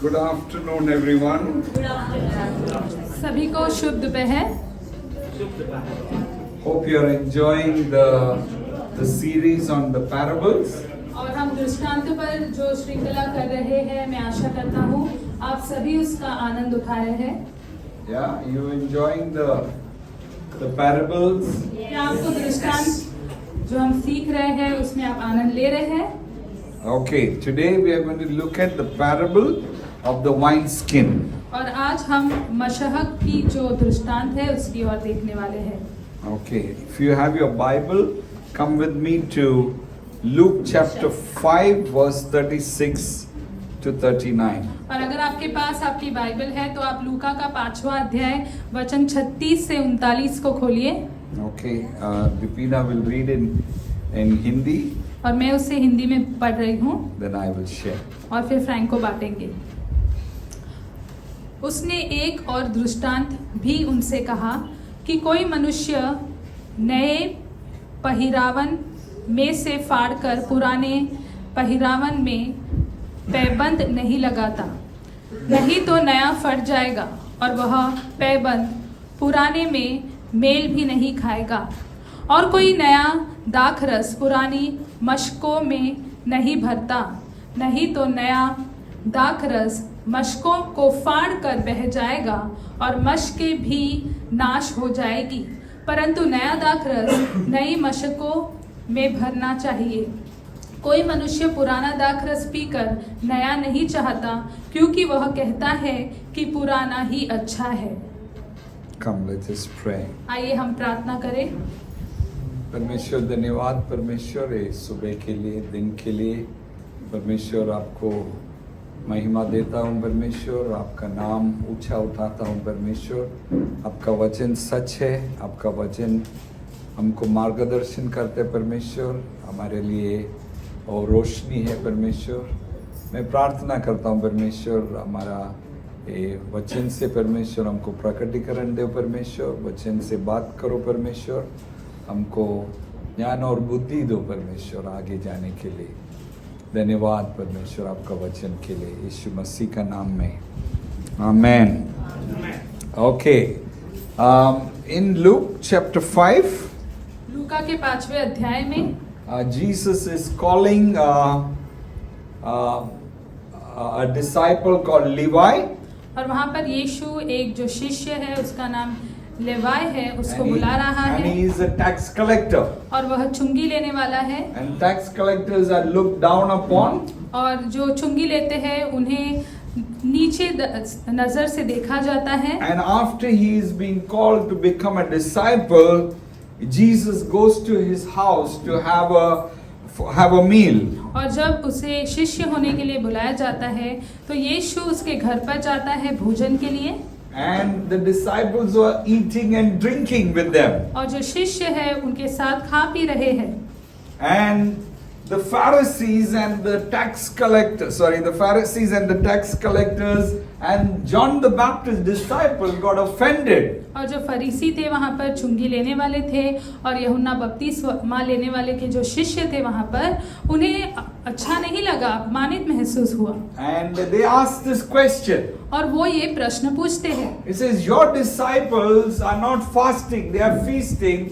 Good afternoon, everyone. सभी को शुभ दोपहर। Hope you are enjoying the series on the parables. और हम दृष्टांत पर जो श्रृंखला कर रहे हैं, मैं आशा करता हूँ आप सभी उसका आनंद उठा रहे हैं। Yeah, you enjoying the parables? क्या आपको दृष्टांत जो हम सीख रहे हैं उसमें आप आनंद ले रहे हैं? Okay, today we are going to look at the parable of the wine skin. और आज हम मशहक की जो दृष्टांत है उसकी ओर देखने वाले हैं। Okay, if you have your Bible, come with me to Luke chapter 5 verse 36 to 39. और अगर आपके पास आपकी बाइबल है तो आप लूका का 5वां अध्याय वचन 36 से 39 को खोलिए। Okay, Dipina will read in Hindi. और मैं उसे हिंदी में पढ़ रही हूँ। Then I will share. और फिर फ्रैंक को बांटेंगे। उसने एक और दृष्टांत भी उनसे कहा कि कोई मनुष्य नए पहिरावन में से फाड़कर पुराने पहिरावन में पैबंद नहीं लगाता, नहीं तो नया फट जाएगा और वह पैबंद पुराने में मेल भी नहीं खाएगा। और कोई नया दाखरस पुरानी मशकों में नहीं भरता, नहीं तो नया दाखरस मशकों को फाड़ कर बह जाएगा और मशकें भी नाश हो जाएगी, परंतु नया दाखरस नई मशकों में भरना चाहिए। कोई मनुष्य पुराना दाखरस पीकर नया नहीं चाहता, क्योंकि वह कहता है कि पुराना ही अच्छा है। Come, let us pray. आइए हम प्रार्थना करें। परमेश्वर धन्यवाद परमेश्वर इस सुबह के लिए, दिन के लिए। परमेश्वर आपको महिमा देता हूँ परमेश्वर, आपका नाम ऊंचा उठाता हूँ परमेश्वर। आपका वचन सच है, आपका वचन हमको मार्गदर्शन करते परमेश्वर, हमारे लिए और रोशनी है परमेश्वर। मैं प्रार्थना करता हूँ परमेश्वर, हमारा ये वचन से परमेश्वर हमको प्रकटीकरण दो परमेश्वर, वचन से बात करो परमेश्वर, हमको ज्ञान और बुद्धि दो परमेश्वर आगे जाने के लिए। धन्यवाद परमेश्वर आपका वचन के लिए, यीशु मसीह का नाम में, आमेन। ओके, इन लूक चैप्टर 5, लूका के 5वें अध्याय में Jesus is calling a disciple called Levi. और वहाँ पर यीशु एक जो शिष्य है उसका नाम लेवाई है, उसको बुला रहा And है। he is a tax collector. और वह चुंगी लेने वाला है। And tax collectors are looked down upon. और जो चुंगी लेते हैं उन्हें नीचे नजर से देखा जाता है। And after he is being called to become a disciple, Jesus goes to his house to have a meal. और जब उसे शिष्य होने के लिए बुलाया जाता है तो यीशु उसके घर पर जाता है भोजन के लिए। And the disciples were eating and drinking with them. और जो शिष्य है उनके साथ खा पी रहे हैं। And the Pharisees and the tax collectors and John the Baptist disciple got offended. और जो फरीसी थे वहाँ पर चुंगी लेने वाले थे और यूहन्ना बपतिस्मा लेने वाले के जो शिष्य थे वहाँ पर, उन्हें अच्छा नहीं लगा, अपमानित महसूस हुआ। And they asked this question. और वो ये प्रश्न पूछते हैं। It says, your disciples are not fasting, they are feasting.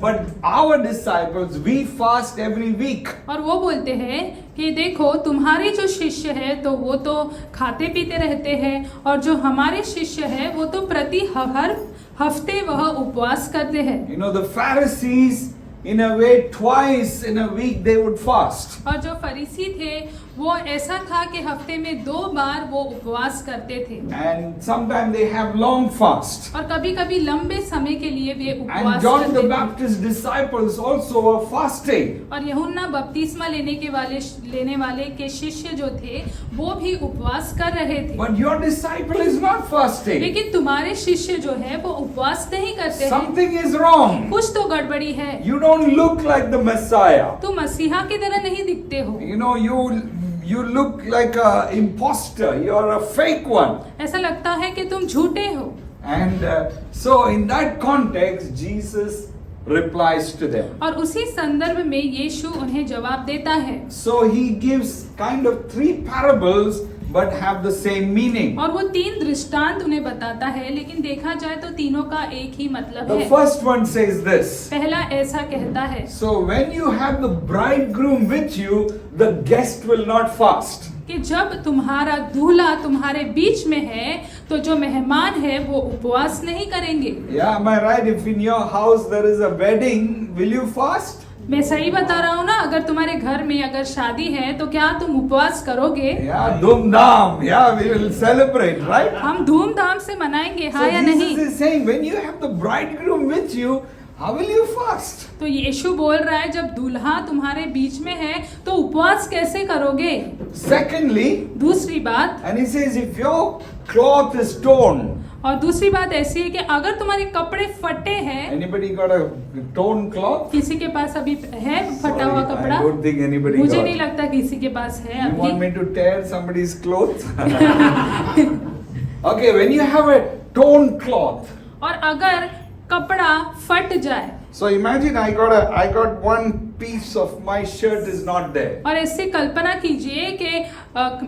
But our disciples, we fast every week. और वो बोलते हैं कि देखो तुम्हारे जो शिष्य है तो वो तो खाते पीते रहते हैं, और जो हमारे शिष्य है वो तो प्रति हर हफ्ते वह उपवास करते हैं। You know, the Pharisees, in a way, twice in a week they would fast. और जो फरीसी थे वो ऐसा था कि हफ्ते में 2 बार वो उपवास करते थे। And sometimes they have long fast. और कभी-कभी लंबे समय के लिए वे उपवास And John करते the थे। Baptist disciples also were fasting. और यूहन्ना बपतिस्मा लेने वाले के शिष्य जो थे वो भी उपवास कर रहे थे। But your disciple is not fasting. लेकिन तुम्हारे शिष्य जो है वो उपवास नहीं करते हैं। Something is wrong. कुछ तो गड़बड़ी है। You don't look like the Messiah. तुम मसीहा की तरह नहीं दिखते हो। You know, you look like a imposter. You're a fake one. ऐसा लगता है कि तुम झूठे हो। And so in that context, Jesus replies to them. और उसी संदर्भ में यीशु उन्हें जवाब देता है। So he gives kind of 3 parables, but have the same meaning. और वो 3 दृष्टांत उन्हें बताता है, लेकिन देखा जाए तो तीनों का एक ही मतलब The है। first one says this. पहला ऐसा कहता है So when you have the bridegroom with you, the guest will not fast. कि जब तुम्हारा दूल्हा तुम्हारे बीच में है तो जो मेहमान है वो उपवास नहीं करेंगे। Yeah, am I right? If in your house there is a wedding, will you fast? मैं सही बता रहा हूँ ना? अगर तुम्हारे घर में अगर शादी है तो क्या तुम उपवास करोगे? Yeah, धूमधाम. Yeah, we will celebrate, right? हम धूमधाम से मनाएंगे, हाँ या So नहीं? Jesus is saying, when you have the bridegroom with you, how will you fast? तो यीशु बोल रहा है जब दूल्हा तुम्हारे बीच में है तो उपवास कैसे करोगे? Secondly, दूसरी बात, and he says, if your cloth is torn, और दूसरी बात ऐसी है कि अगर तुम्हारे कपड़े फटे हैं, anybody got a torn cloth? किसी के पास अभी है फटा हुआ Sorry, कपड़ा? I don't think anybody मुझे got. नहीं लगता किसी के पास है You want अभी। me to tear somebody's clothes? Okay, when you have a torn cloth, और अगर कपड़ा फट जाए, so imagine I got one piece of my shirt is not there. और ऐसे कल्पना कीजिए कि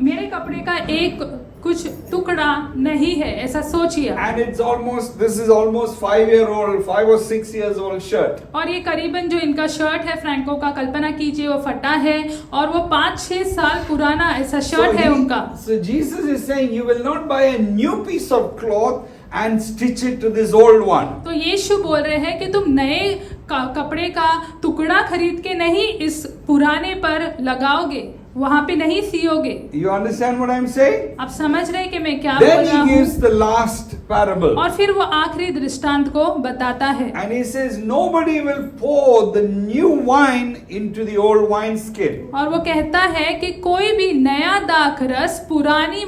मेरे कपड़े का एक कुछ टुकड़ा नहीं है, ऐसा सोचिए। And this is almost 5 or 6 years old shirt. और ये करीबन जो इनका शर्ट है फ्रैंको का, कल्पना कीजिए वो फटा है और वो 5-6 साल पुराना ऐसा शर्ट है उनका। So Jesus is saying you will not buy a new piece of cloth and stitch it to this old one. तो यीशु बोल रहे हैं कि तुम नए कपड़े का टुकड़ा खरीद के नहीं इस पुराने पर लगाओगे, वहां पे नहीं सियोगे। You understand what I'm saying? आप समझ रहे हैं कि मैं क्या बोल Then रहा he gives हूँ? the last parable. और फिर वो आखिरी दृष्टांत को बताता है And he says, nobody will pour the new wine into the old wineskin. और वो कहता है कि कोई भी नया दाख रस पुरानी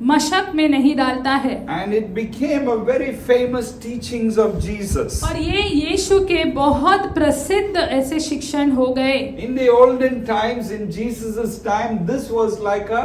मशक में नहीं डालता है। And it became a very famous teachings of Jesus. और ये यीशु के बहुत प्रसिद्ध ऐसे शिक्षण हो गए। In the olden times, in Jesus' time, this was like a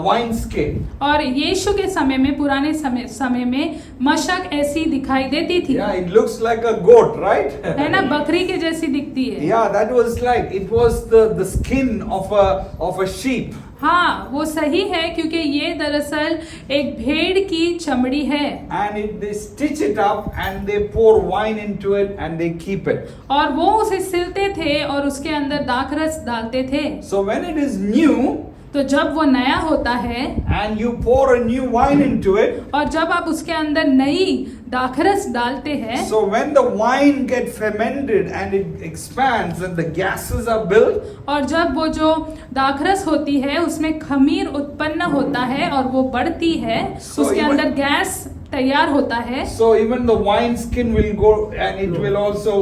wineskin. और यीशु के समय में, पुराने समय में मशक ऐसी दिखाई देती थी। Yeah, it looks like a goat, right? है ना, बकरी के जैसी दिखती है। Yeah, that was like, it was the skin of a sheep. हाँ, वो सही है क्योंकि ये दरअसल एक भेड़ की चमड़ी है। And they stitch it up and they pour wine into it and they keep it. और वो उसे सिलते थे और उसके अंदर दाखरस डालते थे। So when it is new, तो जब वो नया होता है and you pour a new wine into it, और जब आप उसके अंदर नई दाखरस डालते हैं, so when the wine get fermented and it expands and the gases are built, और जब वो जो दाखरस होती है उसमें खमीर उत्पन्न होता है और वो बढ़ती है, So उसके even- अंदर गैस तैयार होता है, so even the wine skin will go and it will also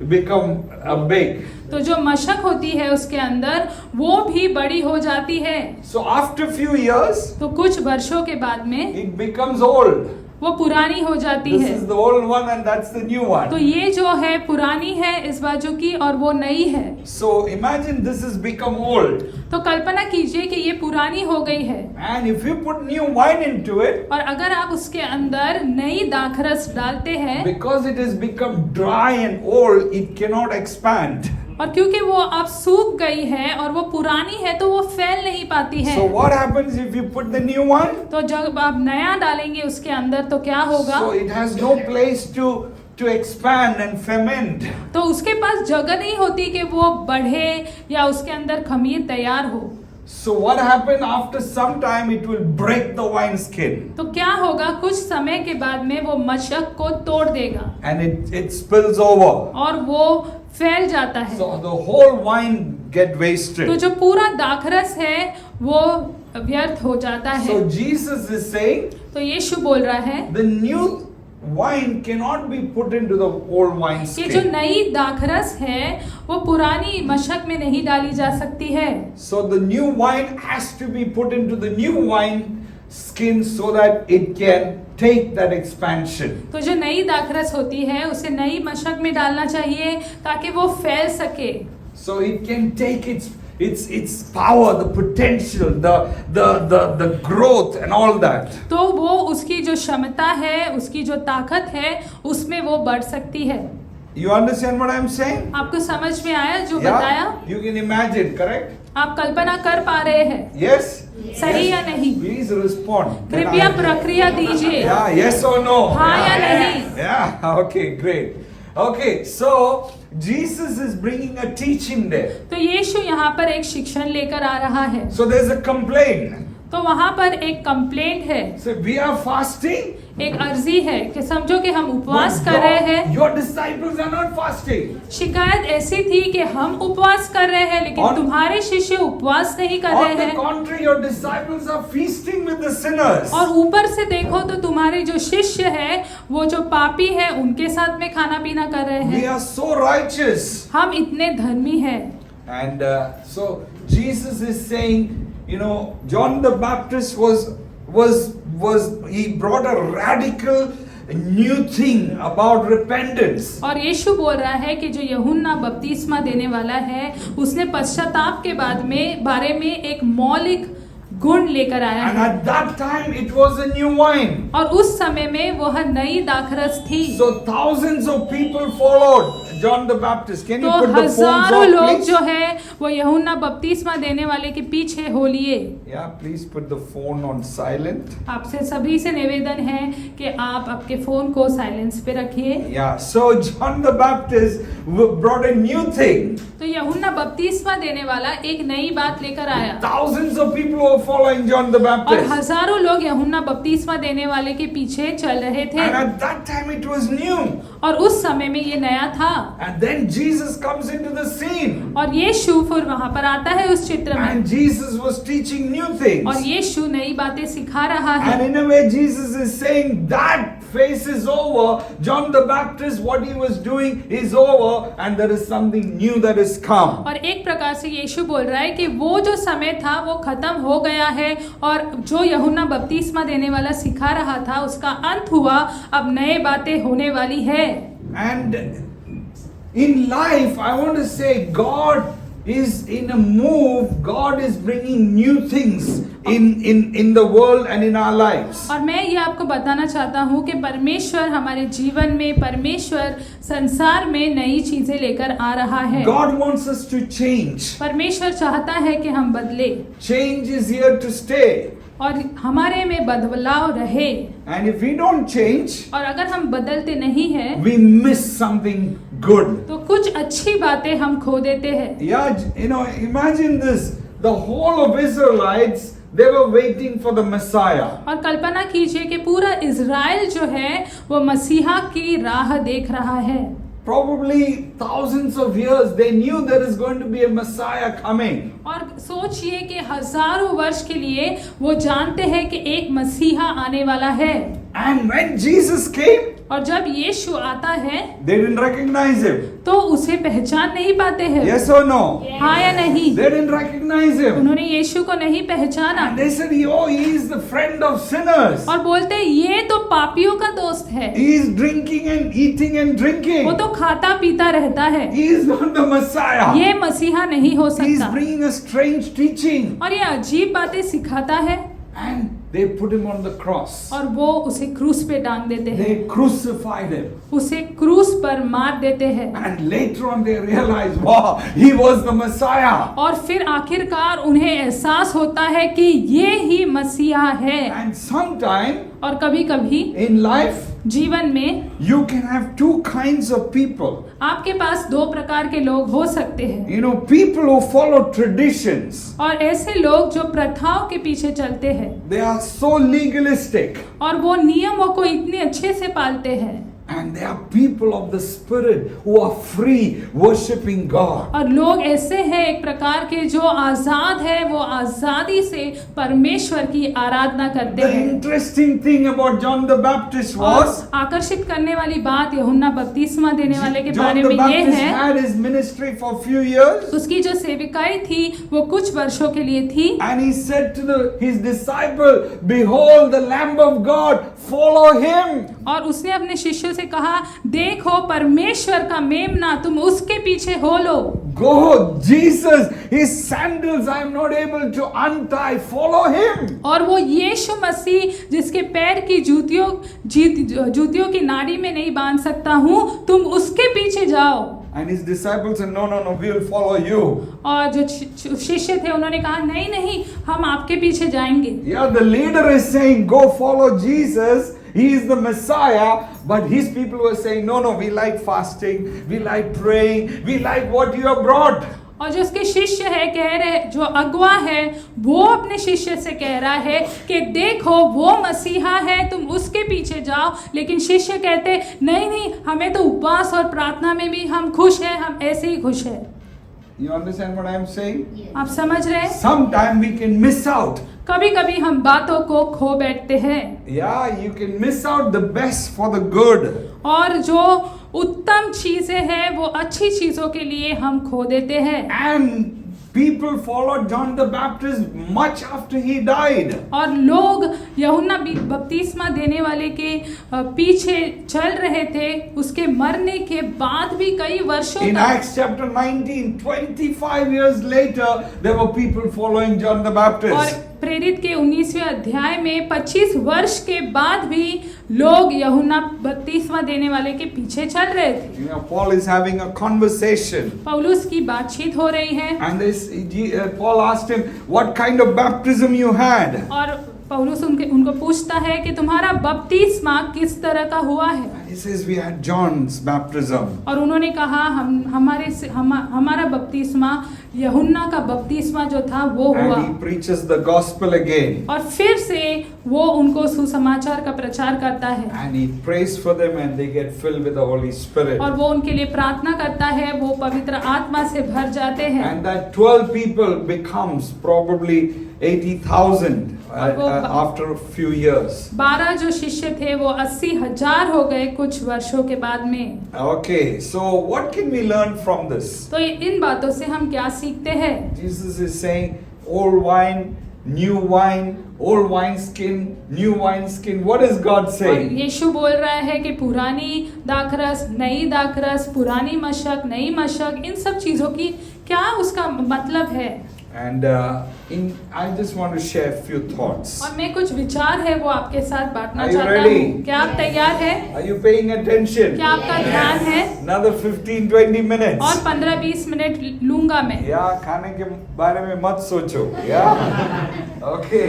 become big. तो जो मशक होती है उसके अंदर वो भी बड़ी हो जाती है। So after few years, तो कुछ वर्षों के बाद में it becomes old. वो पुरानी हो जाती This है। is the old one and that's the new तो one. ये जो है पुरानी है इस बाजू की और वो नई है। So imagine this has become old. तो कल्पना कीजिए कि ये पुरानी हो गई है And if you put new wine into it, और अगर आप उसके अंदर नई दाखरस डालते हैं, because it has become dry and old, it cannot expand. और क्योंकि वो अब सूख गई है और वो पुरानी है तो वो फैल नहीं पाती है। So what happens if you put the new one? तो जब आप नया डालेंगे उसके अंदर तो क्या होगा? So it has no place to expand and ferment. तो उसके पास जगह नहीं होती कि वो बढ़े या उसके अंदर खमीर तैयार हो। So what happened after some time? It will break the wine skin तो क्या होगा, कुछ समय के बाद में वो मशक को तोड़ देगा and it spills over. और वो फैल जाता है। So the whole wine get तो wasted. जो पूरा दाखरस है वो व्यर्थ हो जाता है। So Jesus is saying तो यीशु बोल रहा है the new wine cannot be put into the old wine कि जो skin. नई दाखरस है वो पुरानी मशक में नहीं डाली जा सकती है। So the new wine has to be put into the new wine skin so that it can take that expansion. तो जो नई दाखरस होती है उसे नई मशक में डालना चाहिए ताकि वो फैल सके। So it can take its power, the potential, the growth and all that. तो वो उसकी जो क्षमता है, उसकी जो ताकत है, उसमें वो बढ़ सकती है। You understand what I'm saying? आपको समझ में आया जो बताया? You can imagine, correct? आप कल्पना कर पा रहे हैं? Yes? सही या नहीं? Please respond. कृपया प्रक्रिया दीजिए, Yeah, yes or no? हाँ या नहीं? Yeah, okay, great. Okay, so Jesus is bringing a teaching there. तो यीशु यहाँ पर एक शिक्षण लेकर आ रहा है। So there's a complaint. तो वहाँ पर एक कंप्लेंट है, So we are fasting. एक अर्जी है कि समझो कि हम उपवास but कर रहे हैं। your disciples are not fasting. शिकायत ऐसी थी कि हम उपवास कर रहे हैं लेकिन On- तुम्हारे शिष्य उपवास नहीं कर On रहे the हैं। contrary, your disciples are feasting with the sinners. और ऊपर से देखो तो तुम्हारे जो शिष्य है वो जो पापी है उनके साथ में खाना पीना कर रहे We हैं। are so righteous. हम इतने धर्मी हैं। And so Jesus is saying, you know, John the Baptist was he brought a radical new thing about repentance. और यीशु बोल रहा है कि जो यूहन्ना बपतिस्मा देने वाला है उसने पश्चाताप के बारे में एक मौलिक गुण लेकर आया And है। at that time it was a new wine. और उस समय में वह नई दाखरस थी। So thousands of people followed John the Baptist. Can you तो put the phones हजारों on, लोग please? जो है वो यूहन्ना बपतिस्मा देने वाले के पीछे हो लिए। Yeah, please put the phone on silent. आपसे सभी से निवेदन है कि आप आपके फोन को साइलेंस पे रखिए। Yeah, so John the Baptist brought a new thing. तो यूहन्ना बपतिस्मा देने वाला एक नई बात लेकर आया Thousands of people were following John the और Baptist. हजारों लोग यूहन्ना बपतिस्मा देने वाले के पीछे चल रहे थे। And at that time it was new. और उस समय में ये नया था। And then Jesus comes into the scene. और यीशु फिर वहां पर आता है उस चित्र में। And Jesus was teaching new things. और यीशु नई बातें सिखा रहा है। And in a way Jesus is saying that phase is over. John the Baptist, what he was doing is over and there is something new that has come. और एक प्रकार से यीशु बोल रहा है कि वो जो समय था वो खत्म हो गया है और जो यूहन्ना बपतिस्मा देने वाला सिखा रहा था उसका अंत हुआ, अब नए बातें होने वाली है। And in life, I want to say God is in a move. God is bringing new things in the world and in our lives. और मैं ये आपको बताना चाहता हूँ कि परमेश्वर हमारे जीवन में, परमेश्वर संसार में नई चीजें लेकर आ रहा है। God wants us to change. परमेश्वर चाहता है कि हम बदले Change is here to stay. और हमारे में बदलाव रहे। And if we don't change, और अगर हम बदलते नहीं हैं we miss something good. तो कुछ अच्छी बातें हम खो देते हैं। Yeah, you know, imagine this. The whole of Israelites, they were waiting for the Messiah. और कल्पना कीजिए कि पूरा इज़राइल जो है वो मसीहा की राह देख रहा है। Probably thousands of years they knew there is going to be a Messiah coming. और सोचिए कि हजारों वर्ष के लिए वो जानते हैं कि एक मसीहा आने वाला है। And when Jesus came, और जब यीशु आता है they didn't recognize him. तो उसे पहचान नहीं पाते हैं। Yes or no? हाँ या नहीं? They didn't recognize him. उन्होंने यीशु को नहीं पहचाना And they said, oh, he is the friend of sinners. और बोलते हैं ये तो पापियों का दोस्त है, He is drinking and eating and वो drinking. तो खाता पीता रहता है, He is not the Messiah. ये मसीहा नहीं हो He is सकता। bringing a strange teaching. और ये अजीब बातें सिखाता है And they put him on the cross. और वो उसे क्रूस पे टांग देते हैं, They crucified him. उसे क्रूस पर मार देते हैं। And later on they realized, wow, he was the Messiah. और फिर आखिरकार उन्हें एहसास होता है कि ये ही मसीहा है। And sometime और कभी कभी in life, जीवन में you can have two kinds of people. आपके पास दो प्रकार के लोग हो सकते हैं। You know, people who follow traditions. और ऐसे लोग जो प्रथाओं के पीछे चलते हैं They are so legalistic. और वो नियमों को इतने अच्छे से पालते हैं। And they are people of the Spirit who are free, worshiping God. और लोग ऐसे हैं एक प्रकार के जो आजाद है, वो आजादी से परमेश्वर की आराधना करते The हैं। interesting thing about John the Baptist was, और आकर्षित करने वाली बात यूहन्ना बपतिस्मा देने वाले के John बारे the में ये Baptist है, had his ministry for a few years. उसकी जो सेविकाई थी वो कुछ वर्षों के लिए थी। And he said to his disciple, behold the Lamb of God, follow him. और उसने अपने शिष्यों से कहा, देखो परमेश्वर का मेमना, तुम उसके पीछे हो लो। Go, Jesus, his sandals I am not able to untie, follow him. और वो यीशु मसीह जिसके पैर की जूतियों की नाड़ी में नहीं बांध सकता हूँ, तुम उसके पीछे जाओ। And his disciples said, no, no, no, we will follow you. और जो शिष्य थे उन्होंने कहा नहीं नहीं हम आपके पीछे जाएंगे। Yeah, the leader is saying, go follow Jesus. He is the Messiah. But his people were saying, no, no, we like fasting. We like praying. We like what you have brought. और जो उसके शिष्य है कह रहे, जो अगुवा है वो अपने शिष्य से कह रहा है कि देखो वो मसीहा है, तुम उसके पीछे जाओ। लेकिन शिष्य कहते नहीं नहीं, हमें तो उपवास और प्रार्थना में भी हम खुश हैं, हम ऐसे ही खुश हैं। You understand what I am saying? आप समझ रहे हैं? Sometimes we can miss out. कभी कभी हम बातों को खो बैठते हैं। Yeah, you can miss out the best for the good. और जो उत्तम चीजें हैं वो अच्छी चीजों के लिए हम खो देते हैं। And people followed John the Baptist much after he died. और लोग यूहन्ना बपतिस्मा देने वाले के पीछे चल रहे थे उसके मरने के बाद भी कई वर्षों In तक। Acts chapter 19, 25 years later, there were people following John the और Baptist. प्रेरित के 19वें अध्याय में 25 वर्ष के बाद भी लोग यूहन्ना बपतिस्मा देने वाले के पीछे चल रहे थे। You know, Paul is having a conversation. पौलुस की बातचीत हो रही है। And Paul asked him, what kind of baptism you had? और पौलुस उनको पूछता है कि तुम्हारा बपतिस्मा किस तरह का हुआ है। And he says, we had John's baptism. और उन्होंने कहा हमारा बपतिस्मा यूहन्ना का बपतिस्मा जो था वो हुआ। And he preaches the gospel again. और फिर से वो उनको सुसमाचार का प्रचार करता है। And he prays for them and they get filled with the Holy Spirit. और वो उनके लिए प्रार्थना करता है, वो पवित्र आत्मा से भर जाते हैं। And that 12 people becomes probably 80,000 after a few years. 12 जो शिष्य थे वो 80,000 हो गए कुछ वर्षों के बाद में। Okay, so what can we learn from this? तो इन बातों से हम क्या सीखते हैं? Jesus is saying, old wine, new wine, old wine skin, new wine skin. What is God और saying? यीशु बोल रहा है कि पुरानी दाखरस, नई दाखरस, पुरानी मशक, नई मशक, इन सब चीजों की क्या उसका मतलब है? And I just want to share a few thoughts. और मैं कुछ विचार है वो आपके साथ बांटना Are you चाहता ready? हूँ। क्या आप तैयार हैं? Are you paying attention? क्या आपका ध्यान है? Another 15-20 minutes. और 15-20 मिनट लूंगा मैं। या खाने के बारे में मत सोचो। या ओके,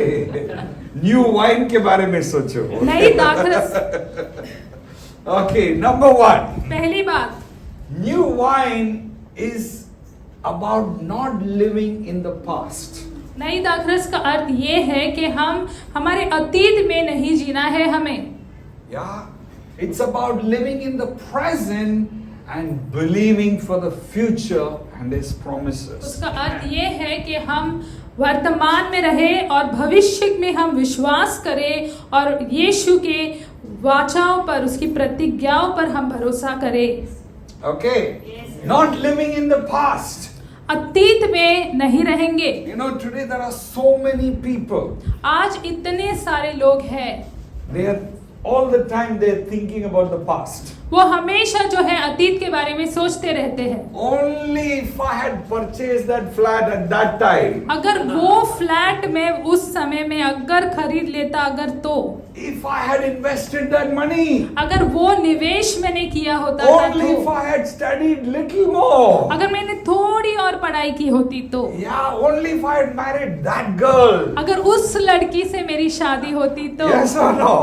न्यू वाइन के बारे में सोचो। नई दाखरस। ओके, नंबर 1, पहली बात, new wine is about not living in the past. नई दाखरस का अर्थ ये है कि हम हमारे अतीत में नहीं जीना है हमें। Yeah, it's about living in the present and believing for the future and His promises. उसका अर्थ ये है कि हम वर्तमान में रहे और भविष्य में हम विश्वास करें और यीशु के वाचाओं पर, उसकी प्रतिज्ञाओं पर हम भरोसा करें। Okay, not living in the past. अतीत में नहीं रहेंगे। You know, today there are so many people. आज इतने सारे लोग हैं। They are all the time they are thinking about the past. वो हमेशा जो है अतीत के बारे में सोचते रहते हैं। Only if I had purchased that flat at that time. अगर वो फ्लैट में उस समय में अगर खरीद लेता, अगर तो If I had invested that money. अगर वो निवेश मैंने किया होता था Only if तो I had studied little more. अगर मैंने थोड़ी और पढ़ाई की होती तो Yeah, only if I had married that girl. अगर उस लड़की से मेरी शादी होती तो Yes or no?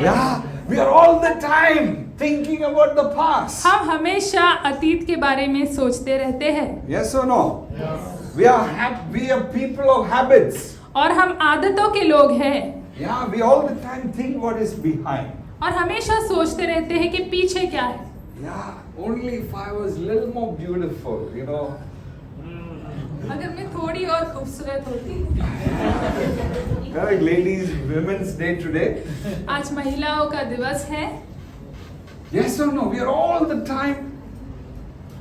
Yeah, we are all the time thinking about the past. हम हमेशा अतीत के बारे में सोचते रहते हैं। Yes or no? Yes. We are people of habits. और हम आदतों के लोग हैं। Yeah, we all the time think what is behind. और हमेशा सोचते रहते हैं कि पीछे क्या है। Yeah, only if I was a little more beautiful, you know. अगर मैं थोड़ी और खूबसूरत होती। Correct, ladies, Women's Day today. आज महिलाओं का दिवस है। Yes or no? We are all the time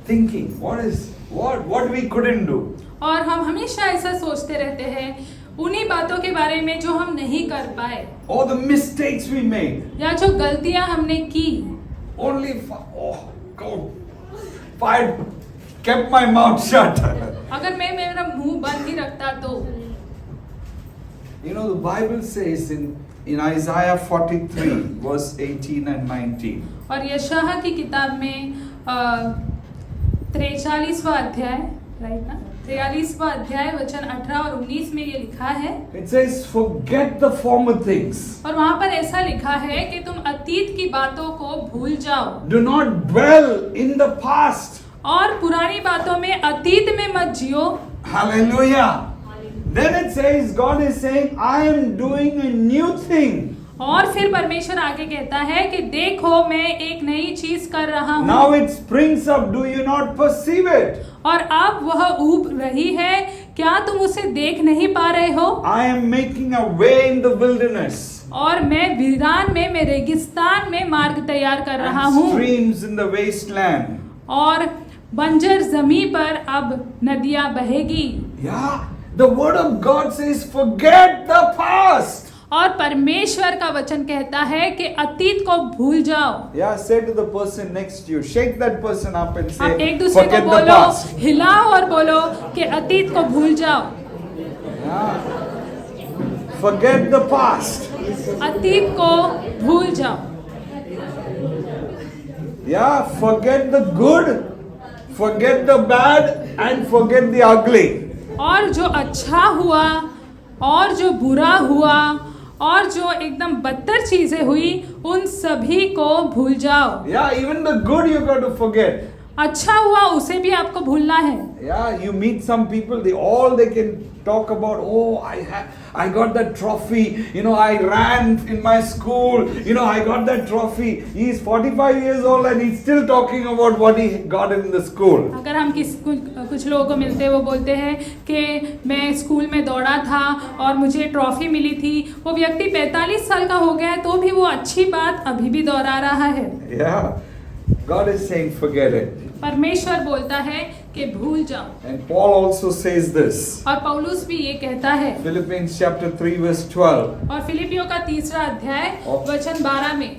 thinking what we couldn't do. और हम हमेशा ऐसा सोचते रहते हैं उन्हीं बातों के बारे में जो हम नहीं कर पाए, Or the mistakes we made. या जो गलतियां हमने की। Only if I kept my mouth shut. अगर मैं मेरा मुंह बंद ही रखता तो। You know, the Bible says in Isaiah 43 verse 18 and 19. और यशायाह की किताब में 43वां अध्याय, राइट ना, 43वां अध्याय वचन 18 और 19 में ये लिखा है, It says, forget the former things. और वहां पर ऐसा लिखा है कि तुम अतीत की बातों को भूल जाओ Do not dwell in the past. और पुरानी बातों में, अतीत में मत जियो। Hallelujah. Then it says, God is saying, I am doing a new thing. और फिर परमेश्वर आगे कहता है कि देखो मैं एक नई चीज कर रहा हूँ। Now it springs up. Do you not perceive it? और अब वह उब रही है, क्या तुम उसे देख नहीं पा रहे हो? I am making a way in the wilderness. और मैं वीरान में, मैं रेगिस्तान में मार्ग तैयार कर रहा And हूँ, streams in the wasteland. और बंजर जमीन पर अब नदियां बहेगी। Yeah. The word of God says, forget the past. और परमेश्वर का वचन कहता है कि अतीत को भूल जाओ। Yeah, say to the person next to you, shake that person up and आप एक say, दूसरे को forget the बोलो, past. हिलाओ और बोलो कि अतीत को भूल जाओ। Yeah. Forget the past. अतीत को भूल जाओ। Yeah, forget the good, forget the bad, and forget the ugly. और जो अच्छा हुआ और जो बुरा हुआ और जो एकदम बदतर चीजें हुई, उन सभी को भूल जाओ। Yeah, even the good you got to forget. अच्छा हुआ उसे भी आपको भूलना है। Yeah, you meet some people, they can talk about, oh, I got that trophy, I ran in my school, I got that trophy. He's 45 years old and he's still talking about what he got in the school. अगर हम कुछ लोगों को मिलते हैं, वो बोलते हैं कि मैं स्कूल में दौड़ा था और मुझे ट्रॉफी मिली थी। वो व्यक्ति 45 साल का हो गया है तो भी वो अच्छी बात अभी भी दोहरा रहा है। Yeah, God is saying forget it. परमेश्वर बोलता है कि भूल जाओ। And Paul also says this. और पौलुस भी ये कहता है, Philippians chapter 3 verse 12. और फिलिपियों का 3रा अध्याय वचन 12 में,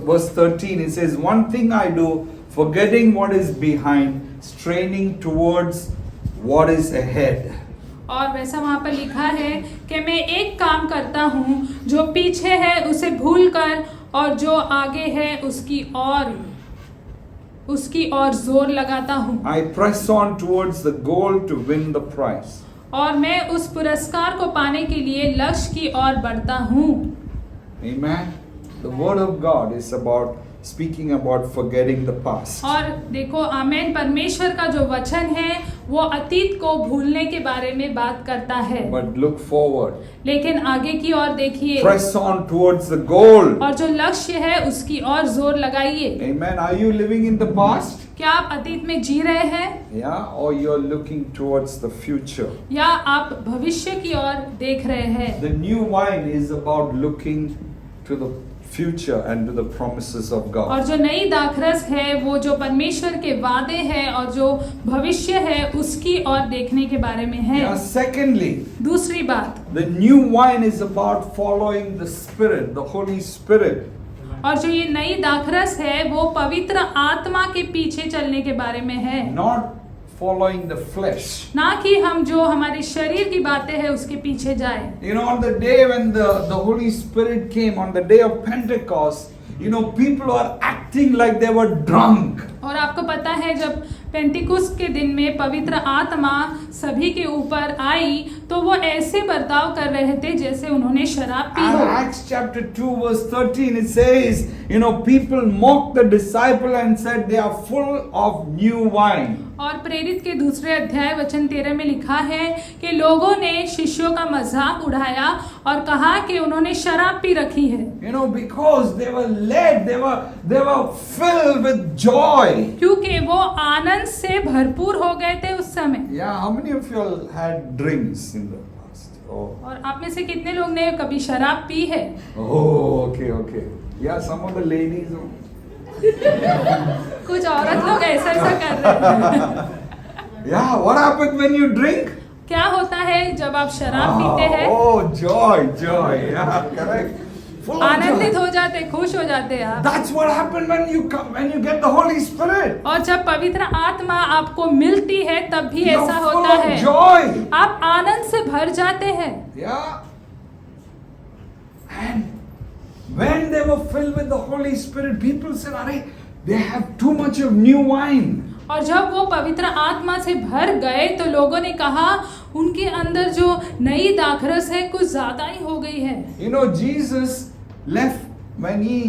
Verse 13, it says, one thing I do, forgetting what is behind, straining towards what is ahead. और वैसा वहां पर लिखा है कि मैं एक काम करता हूँ, जो पीछे है उसे भूल कर और जो आगे है उसकी ओर जोर लगाता हूँ। I press on towards the goal to win the prize. और मैं उस पुरस्कार को पाने के लिए लक्ष्य की ओर बढ़ता हूँ। Amen. The word of God is speaking about forgetting the past. और देखो, आमेन, परमेश्वर का जो वचन है वो अतीत को भूलने के बारे में बात करता है। But look forward. लेकिन आगे की ओर देखिए, Press on towards the goal. और जो लक्ष्य है उसकी ओर जोर लगाइए। Amen. Are you living in the past? क्या आप अतीत में जी रहे हैं, Yeah, or you're looking towards the future? या आप भविष्य की ओर देख रहे हैं? The new wine is about looking to the future and to the promises of और God. जो नई दाखरस है वो जो परमेश्वर के वादे हैं और जो भविष्य है उसकी ओर देखने के बारे में है। Yeah, secondly, दूसरी बात, the new wine is about following the Spirit, the Holy Spirit. और जो ये नई दाखरस है वो पवित्र आत्मा के पीछे चलने के बारे में है, Not following the flesh. ना कि हम जो हमारे शरीर की बातें हैं उसके पीछे जाए। On the day when the Holy Spirit came, on the day of Pentecost, people are acting like they were drunk. और आपको पता है जब पेंटिकुस्त के दिन में पवित्र आत्मा सभी के ऊपर आई तो वो ऐसे बर्ताव कर रहे थे जैसे उन्होंने शराब पी And हो। Acts chapter 2 verse 13 it says, people mocked the disciple and said they are full of new wine. और प्रेरित के 2 अध्याय वचन 13 में लिखा है कि लोगों ने शिष्यों का मजाक उड़ाया और कहा कि उन्होंने शराब पी रखी है। Because they were led, they were filled with joy. क्योंकि वो आनंद से भरपूर हो गए थे उस समय। Yeah, how many of you all had drinks in the past? Oh. और आप में से कितने लोग ने कभी शराब पी है? Oh, okay. Yeah, some of the ladies. कुछ औरत लोग ऐसा कर रहे हैं। Yeah, what happens when you drink? क्या होता है जब आप शराब पीते हैं? Oh, joy. Yeah, correct. Full of आनंदित joy. हो जाते, खुश हो जाते आप। That's what happened when you get the Holy Spirit. और जब पवित्र आत्मा आपको मिलती है तब भी You're ऐसा full होता of है। joy. आप आनंद से भर जाते हैं। Yeah. And when they were filled with the Holy Spirit, people said, "Arey, they have too much of new wine." और जब वो पवित्र आत्मा से भर गए तो लोगों ने कहा उनके अंदर जो नई दाखरस है कुछ ज्यादा ही हो गई है। You know, Jesus left when he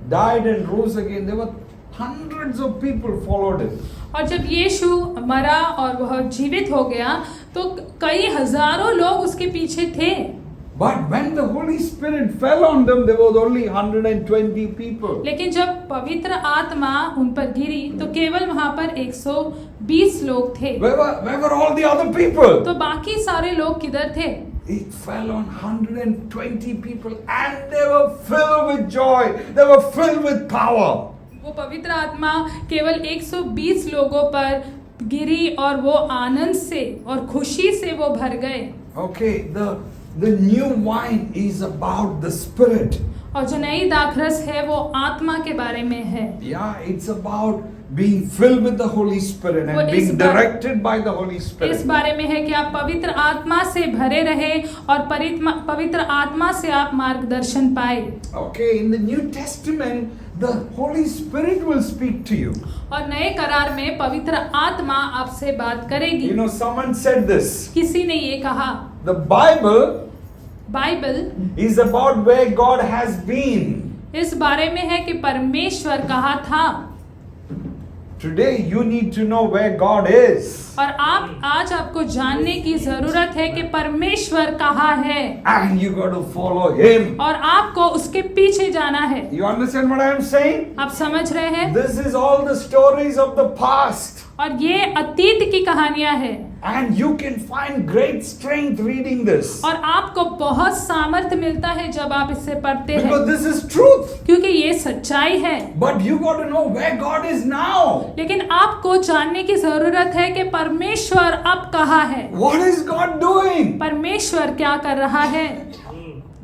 died and rose again. There were hundreds of people followed him. और जब यीशु मरा और वह जीवित हो गया तो कई हजारों लोग उसके पीछे थे। But when the Holy Spirit fell on them, there was only 120 people. लेकिन जब पवित्र आत्मा उन पर गिरी तो केवल वहां पर 120 लोग थे। Where were all the other people? तो बाकी सारे लोग किधर थे? It fell on 120 people and they were filled with joy. They were filled with power. वो पवित्र आत्मा केवल 120 लोगों पर गिरी और वो आनंद से और खुशी से वो भर गए। Okay, the new wine is about the Spirit. और जो नई दाखरस है वो आत्मा के बारे में है। Yeah, it's about being filled with the Holy Spirit and being directed by the Holy Spirit. इस बारे में है कि आप पवित्र आत्मा से भरे रहे और पवित्र आत्मा से आप मार्गदर्शन पाए। Okay, in the New Testament, the Holy Spirit will speak to you. और नए करार में पवित्र आत्मा आपसे बात करेगी। You know, someone said this. किसी ने ये कहा, The Bible Bible is about where God has been. इस बारे में है कि परमेश्वर कहाँ था। Today you need to know where God is. और आज आपको जानने की जरूरत है कि परमेश्वर कहाँ है। And you got to follow Him. और आपको उसके पीछे जाना है। You understand what I am saying? आप समझ रहे हैं? This is all the stories of the past. और ये अतीत की कहानियां हैं। And you can find great strength reading this. और आपको बहुत सामर्थ्य मिलता है जब आप इससे पढ़ते हैं। Because this is truth. क्योंकि ये सच्चाई है। But you got to know where God is now. लेकिन आपको जानने की जरूरत है कि परमेश्वर अब कहाँ है। What is God doing? परमेश्वर क्या कर रहा है।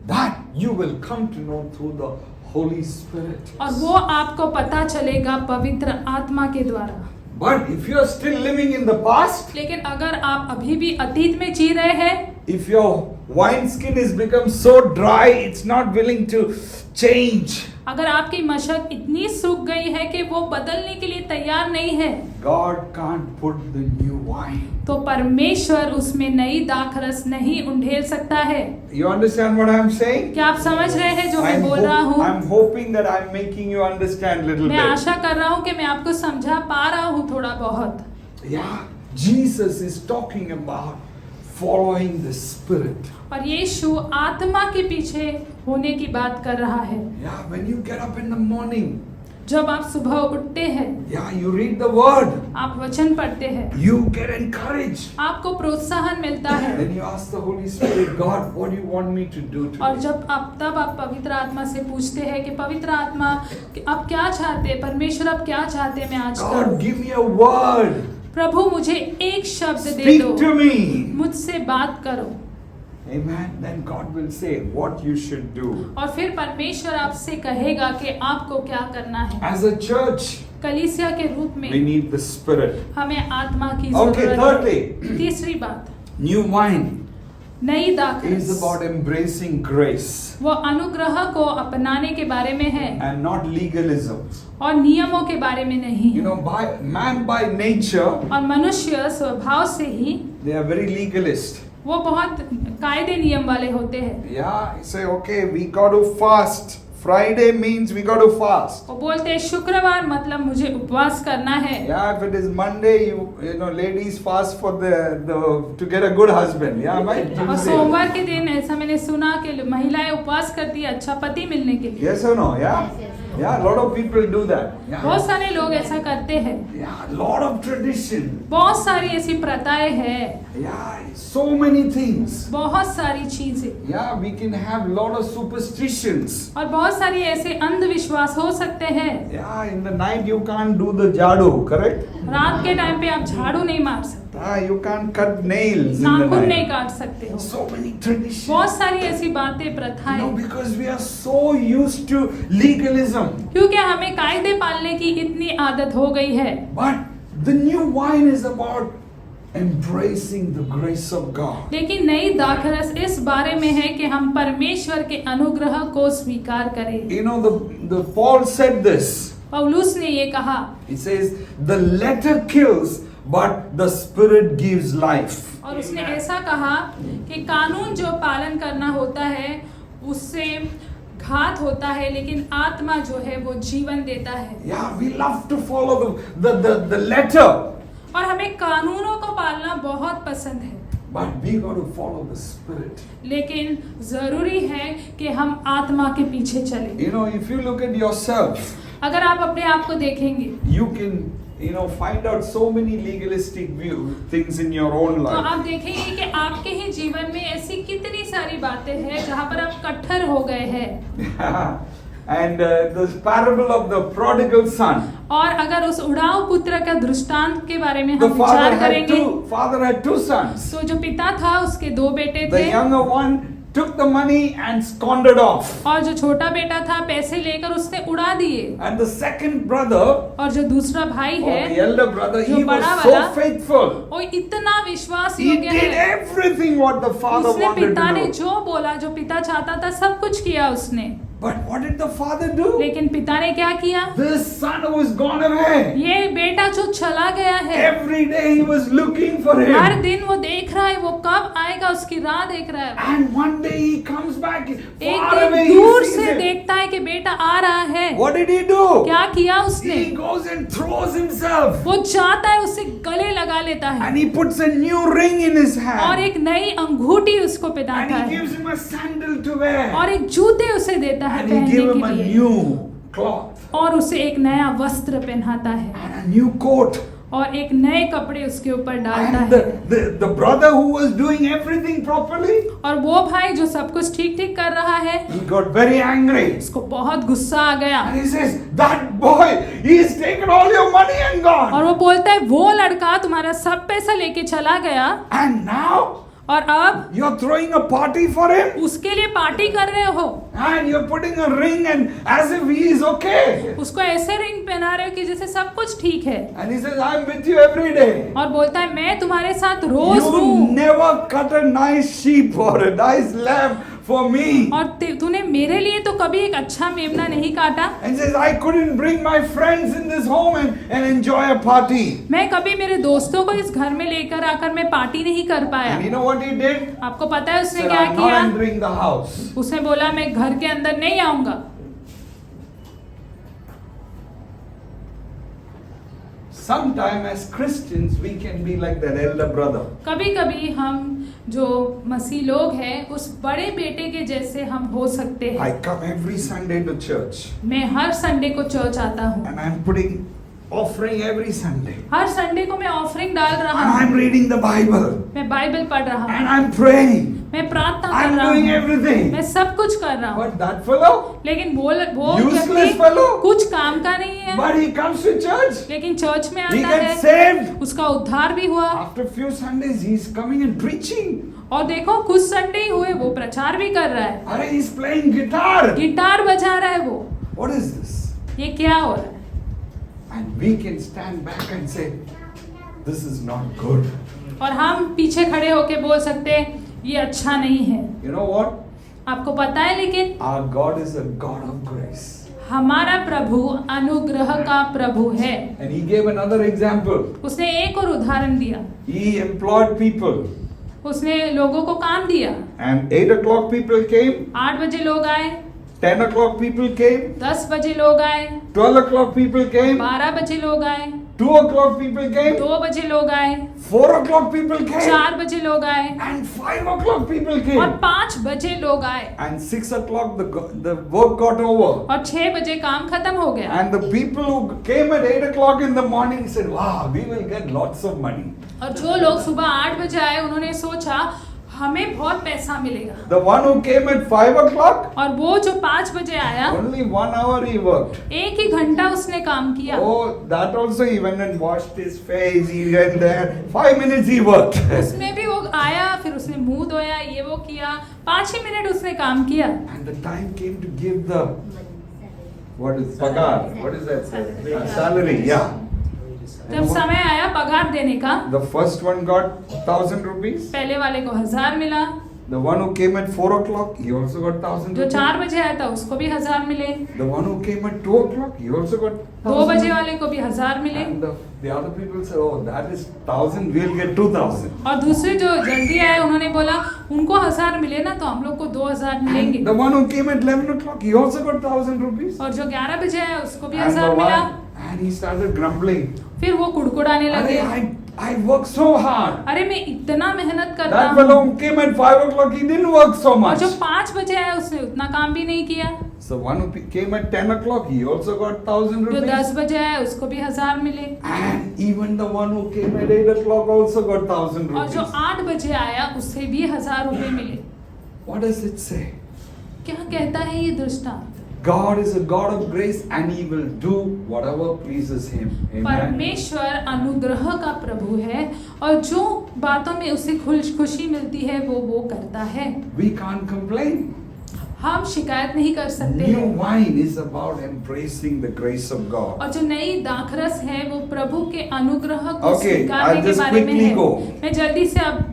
That you will come to know through the Holy Spirit. और वो आपको पता चलेगा पवित्र आत्मा के द्वारा। But if you are still living in the past, लेकिन अगर आप अभी भी अतीत में जी रहे हैं, if your wine skin has become so dry, it's not willing to change. अगर आपकी मशक इतनी सूख गई है कि वो बदलने के लिए तैयार नहीं है, God can't put the new wine. तो परमेश्वर उसमें नई दाखरस नहीं उंडेल सकता है। You understand what I am saying? क्या आप समझ रहे हैं जो मैं बोल रहा हूँ? I'm hoping that I'm making you understand little मैं bit. आशा कर रहा हूँ कि मैं आपको समझा पा रहा हूँ थोड़ा बहुत। Yeah, Jesus is talking about following the Spirit. और यीशु आत्मा के पीछे होने की बात कर रहा है। Yeah, when you get up in the morning, जब आप सुबह उठते हैं, yeah, you read the word, आप वचन पढ़ते हैं, you get encouraged. आपको प्रोत्साहन मिलता है। Then you ask the Holy Spirit, God, what do you want me to do और today? जब तब आप पवित्र आत्मा से पूछते हैं कि पवित्र आत्मा आप क्या चाहते हैं, परमेश्वर आप क्या चाहते हैं मैं आज God, करूं। give me a word. प्रभु मुझे एक शब्द दे Speak दो, to me. मुझसे बात करो। Amen. Then God will say what you should do. और फिर परमेश्वर आपसे कहेगा कि आपको क्या करना है। As a church, कलीसिया के रूप में we need the Spirit. हमें आत्मा की Okay, जरूरत thirdly, है। तीसरी बात, new wine नई is दाखरस about embracing grace वो अनुग्रह को अपनाने के बारे में है and not legalism. और नियमों के बारे में नहीं। You know, man by nature, और मनुष्य स्वभाव से ही they are very legalist. वो बहुत कायदे नियम वाले होते हैं। Yeah, you say, okay, we got to fast. Friday means we got to fast. वो बोलते हैं शुक्रवार मतलब मुझे उपवास करना है। Yeah, if it is Monday, you know, ladies fast for the to get a good husband. Yeah, right? और सोमवार के दिन ऐसा मैंने सुना कि महिलाएं उपवास करती है अच्छा पति मिलने के लिए। Yes or no? Yeah. Yeah, a lot of people do that. Yeah. बहुत सारे लोग ऐसा करते हैं। Yeah, a lot of tradition. बहुत सारी ऐसी प्रथाएं हैं। Yeah, so many things. बहुत सारी चीजें। Yeah, we can have lot of superstitions. और बहुत सारी ऐसे अंधविश्वास हो सकते हैं। Yeah, in the night you can't do the jadu, correct? रात के टाइम पे आप झाड़ू नहीं मार सकते, You can't cut nails in the नाखून नहीं night. काट सकते हो। So many traditions. बहुत सारी ऐसी बातें No, प्रथाएं, because we are so used to legalism. क्योंकि हमें कायदे पालने की इतनी आदत हो गई है। But the new wine is about embracing the grace of God. लेकिन नई दाखरस इस बारे में है कि हम परमेश्वर के अनुग्रह को स्वीकार करें। You know, the Paul said this. पौलुस ने ये कहा, He says, the letter kills, but the spirit gives life. और उसने ऐसा कहा कि कानून जो पालन करना होता है उससे घात होता है, लेकिन आत्मा जो है वो जीवन देता है। Yeah, we love to follow the letter, और हमें कानूनों को पालना बहुत पसंद है, but we got to follow the spirit. लेकिन जरूरी है कि हम आत्मा के पीछे चलें। You know, if you look at yourself, अगर आप अपने आप को देखेंगे you can, find out so many legalistic things in your own तो life. आप देखेंगे कि आपके ही जीवन में ऐसी कितनी सारी बातें हैं जहाँ पर आप कट्टर हो गए हैं। And the parable of the prodigal son. और अगर उस उड़ाऊ पुत्र का दृष्टांत के बारे में The हम विचार करेंगे father had two sons. तो जो पिता था उसके दो बेटे The थे, younger one took the money and squandered off. और जो छोटा बेटा था पैसे लेकर उसने उड़ा दिए, And the second brother, और जो दूसरा भाई or the है elder brother, जो he was बड़ा so वाला, faithful. वो इतना विश्वास He योग्य did है, everything what the father उसने wanted पिता to ने do. जो बोला, जो पिता चाहता था सब कुछ किया उसने। But what did the father do? लेकिन पिता ने क्या किया? This son was gone away. ये बेटा जो चला गया है, Every day he was looking for her him. दिन वो देख रहा है वो कब आएगा, उसकी राह देख रहा है। And one day he comes back. एक Far away दिन दूर he sees से him. देखता है कि बेटा आ रहा है। What did he do? क्या किया उसने? He goes and throws himself. वो जाता है उससे गले लगा लेता है And he puts a new ring in his और hand. एक नई अंगूठी उसको And पहनाता he है gives him a sandal to wear. और एक जूते उसे देता है And he पहनने gives him के a लिए new cloth और उसे एक नया वस्त्र पहनाता है and a new coat. और एक नए कपड़े उसके ऊपर डालता And है। the brother who was doing everything properly, और वो भाई जो सब कुछ ठीक ठीक कर रहा है he got very angry. उसको बहुत गुस्सा आ गया And he says, that boy, he's taken all your money and और gone. वो बोलता है वो लड़का तुम्हारा सब पैसा लेके चला गया And now और अब you're throwing a party for him. उसके लिए पार्टी कर रहे हो, And you're putting a ring and as if he is okay. उसको ऐसे रिंग पहना रहे हो कि जैसे सब कुछ ठीक है And he says, I'm with you every day. और बोलता है मैं तुम्हारे साथ रोज You हूँ never cut a nice sheep or a nice lamb for me. और तूने मेरे लिए तो कभी एक अच्छा मेमना नहीं काटा। And says, I couldn't bring my friends in this home and enjoy a party. मैं कभी मेरे दोस्तों को इस घर में लेकर आकर मैं पार्टी नहीं कर पाया। And you know what he did? आपको पता है उसने Said, क्या I'm not किया? entering the house. उसने बोला मैं घर के अंदर नहीं आऊंगा। Sometimes as Christians we can be like that elder brother. कभी कभी हम जो मसीह लोग हैं उस बड़े बेटे के जैसे हम हो सकते हैं। I come every Sunday to church मैं हर संडे को चर्च आता हूँ, and I'm putting offering every Sunday. Her Sunday को मैं ऑफरिंग डाल रहा And हूँ, I'm reading the Bible मैं बाइबल पढ़ रहा हूँ, and I'm praying. मैं प्रार्थना कर I'm रहा doing हूँ, everything. मैं सब कुछ कर रहा हूँ। But that fellow, लेकिन वो Useless व्यक्ति fellow. कुछ काम का नहीं है, but he comes to church. लेकिन चर्च में He आता gets है, saved. उसका उद्धार भी हुआ। After few Sundays he's coming and preaching. और देखो कुछ संडे ही हुए वो प्रचार भी कर रहा है, Arey, he's playing guitar. Guitar बजा रहा है वो। What is this? ये क्या हो रहा है? And we can stand back and say, this is not good. और हम पीछे खड़े होके बोल सकते हैं ये अच्छा नहीं है। You know what? आपको पता है लेकिन Our God is a God of grace. हमारा प्रभु अनुग्रह का प्रभु है। And he gave another example. उसने एक और उदाहरण दिया, He employed people. उसने लोगों को काम दिया। And 8 o'clock people came, 8 बजे लोग आए, 10 o'clock people came, 10 बजे लोग आए, 12 o'clock people came, 12 बजे लोग आए, 2 o'clock people came, 2 बजे लोग आए, 4 o'clock people came, 4 बजे लोग आए and 5 o'clock people और came. 5 बजे लोग आए And 6 o'clock the work got over. और 6 बजे काम खत्म हो गया। And the people who came at 8 o'clock in the morning said, wow, we will get lots of money. और जो लोग सुबह 8 बजे आए उन्होंने सोचा हमें बहुत पैसा मिलेगा। The one who came at 5 o'clock, और वो जो 5 बजे आया only 1 hour he worked. एक ही घंटा उसने काम किया। Oh, that also he went and washed his face, he went there. 5 minutes he worked. उसमें भी वो आया, फिर उसने मुंह धोया, ये वो किया, 5 ही मिनट उसने काम किया। And the time came to give the, what is pagar? What is that? Salary, yeah. जब समय आया पगार देने का, The first one got 1,000 rupees. पहले वाले को 1000 मिला, The one who came at 4 o'clock, he also got 1,000 जो rupees. 4 बजे आया था उसको भी 1000 मिले, The one who came at 2 o'clock, he also got 2 1,000. बजे वाले को भी 1000 मिले, And the other people said, oh, that is 1,000, we'll get 2,000. और दूसरे जो जल्दी आए उन्होंने बोला उनको 1000 मिले ना तो हम लोग को 2000 मिलेंगे, And the one who came at 11 o'clock, he also got 1,000 rupees. और जो 11 बजे आया उसको भी And, 1000 मिला। and he started grumbling. फिर वो कुड़कुड़ाने लगे, I worked so hard. अरे मैं इतना मेहनत करता That हूँ, fellow who came at 5 o'clock, he didn't work so और much. जो 5 बजे आया उसने उतना काम भी नहीं किया, So one who came at 10 o'clock, he also got 1,000 जो 10 rupees. बजे आया उसको भी 1000 मिले, And even the one who came at 8 o'clock also got 1,000 और जो rupees. 8 बजे आया उसे भी 1000 रुपए मिले। What does it say? क्या कहता है ये दृष्टांत? God is a God of grace and He will do whatever pleases Him. Amen. परमेश्वर अनुग्रह का प्रभु है और जो बातों में उसे खुशी मिलती है वो करता है। We can't complain. हम शिकायत नहीं कर सकते New हैं। wine is about embracing the grace of God. और जो नई दाखरस है वो प्रभु के अनुग्रह को Okay, स्वीकारने I'll के just बारे में quickly है। go. मैं जल्दी से अब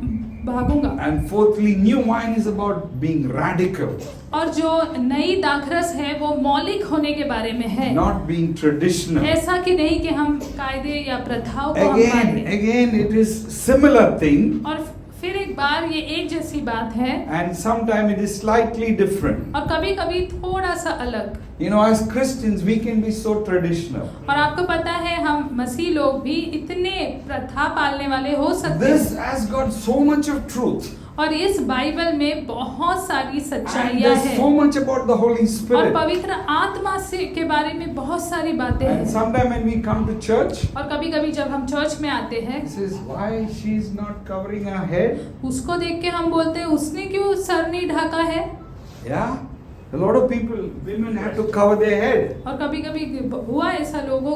भागूंगा। And fourthly, new wine is about being radical, और जो नई दाखरस है वो मौलिक होने के बारे में है, not being traditional. ऐसा कि नहीं कि हम कायदे या प्रथाओं को हम माने। Again, it is similar thing, और फिर एक बार ये एक जैसी बात है and sometimes it is slightly different. और कभी कभी थोड़ा सा अलग। You know, as Christians, we can be so traditional. और आपको पता है हम मसीह लोग भी इतने प्रथा पालने वाले हो सकते This हैं, has got so much of truth, और इस बाइबल में बहुत सारी and सच्चाइयाँ there's हैं so much about the Holy और Spirit. पवित्र आत्मा से के बारे में बहुत सारी बातें And हैं। sometimes when we come to church, और कभी कभी जब हम चर्च में आते हैं he says, why she's not covering her head? उसको देख के हम बोलते हैं उसने क्यों सर नहीं ढका है। Yeah, a lot of people, women have to cover their head. और कभी कभी हुआ ऐसा लोगों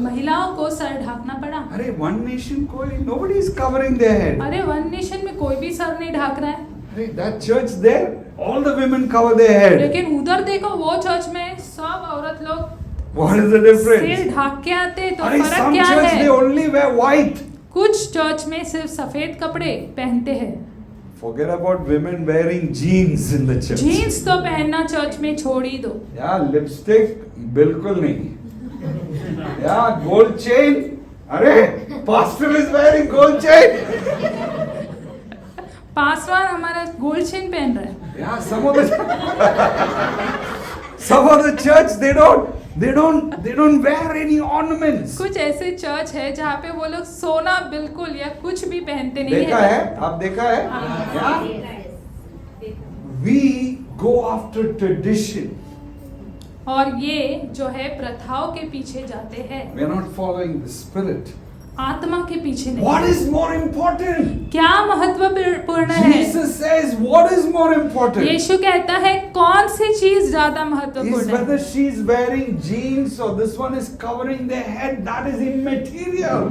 महिलाओं को सर ढकना पड़ा। अरे one nation कोई, nobody is covering their head. अरे वन नेशन में कोई भी सर नहीं ढक रहा है, अरे that church there, all the women cover their head. लेकिन उधर देखो वो चर्च में सब औरत लोग What is the सिर difference? ढक के आते, तो अरे फर्क some क्या church है? they only wear white. कुछ चर्च में सिर्फ सफेद कपड़े पहनते हैं। Forget about women wearing jeans in the church. Jeans तो पहनना चर्च में छोड़ ही दो। Yeah, lipstick बिल्कुल नहीं. Yeah, gold chain. अरे pastor is wearing gold chain. Paswan हमारा गोल्ड चेन पहन रहा है। Yeah, some of the church they don't wear any ornaments. कुछ ऐसे चर्च है जहाँ पे वो लोग सोना बिल्कुल या कुछ भी पहनते नहीं देखा है। है? आप देखा है? Yeah? We go after tradition. और ये जो है प्रथाओं के पीछे जाते हैं, We are not following the spirit. आत्मा के पीछे What नहीं। is more important? क्या महत्वपूर्ण है? Jesus says, what is more important? यीशु कहता है कौन सी चीज ज्यादा Is महत्वपूर्ण whether है? she's wearing jeans or this one is covering their head, that is immaterial.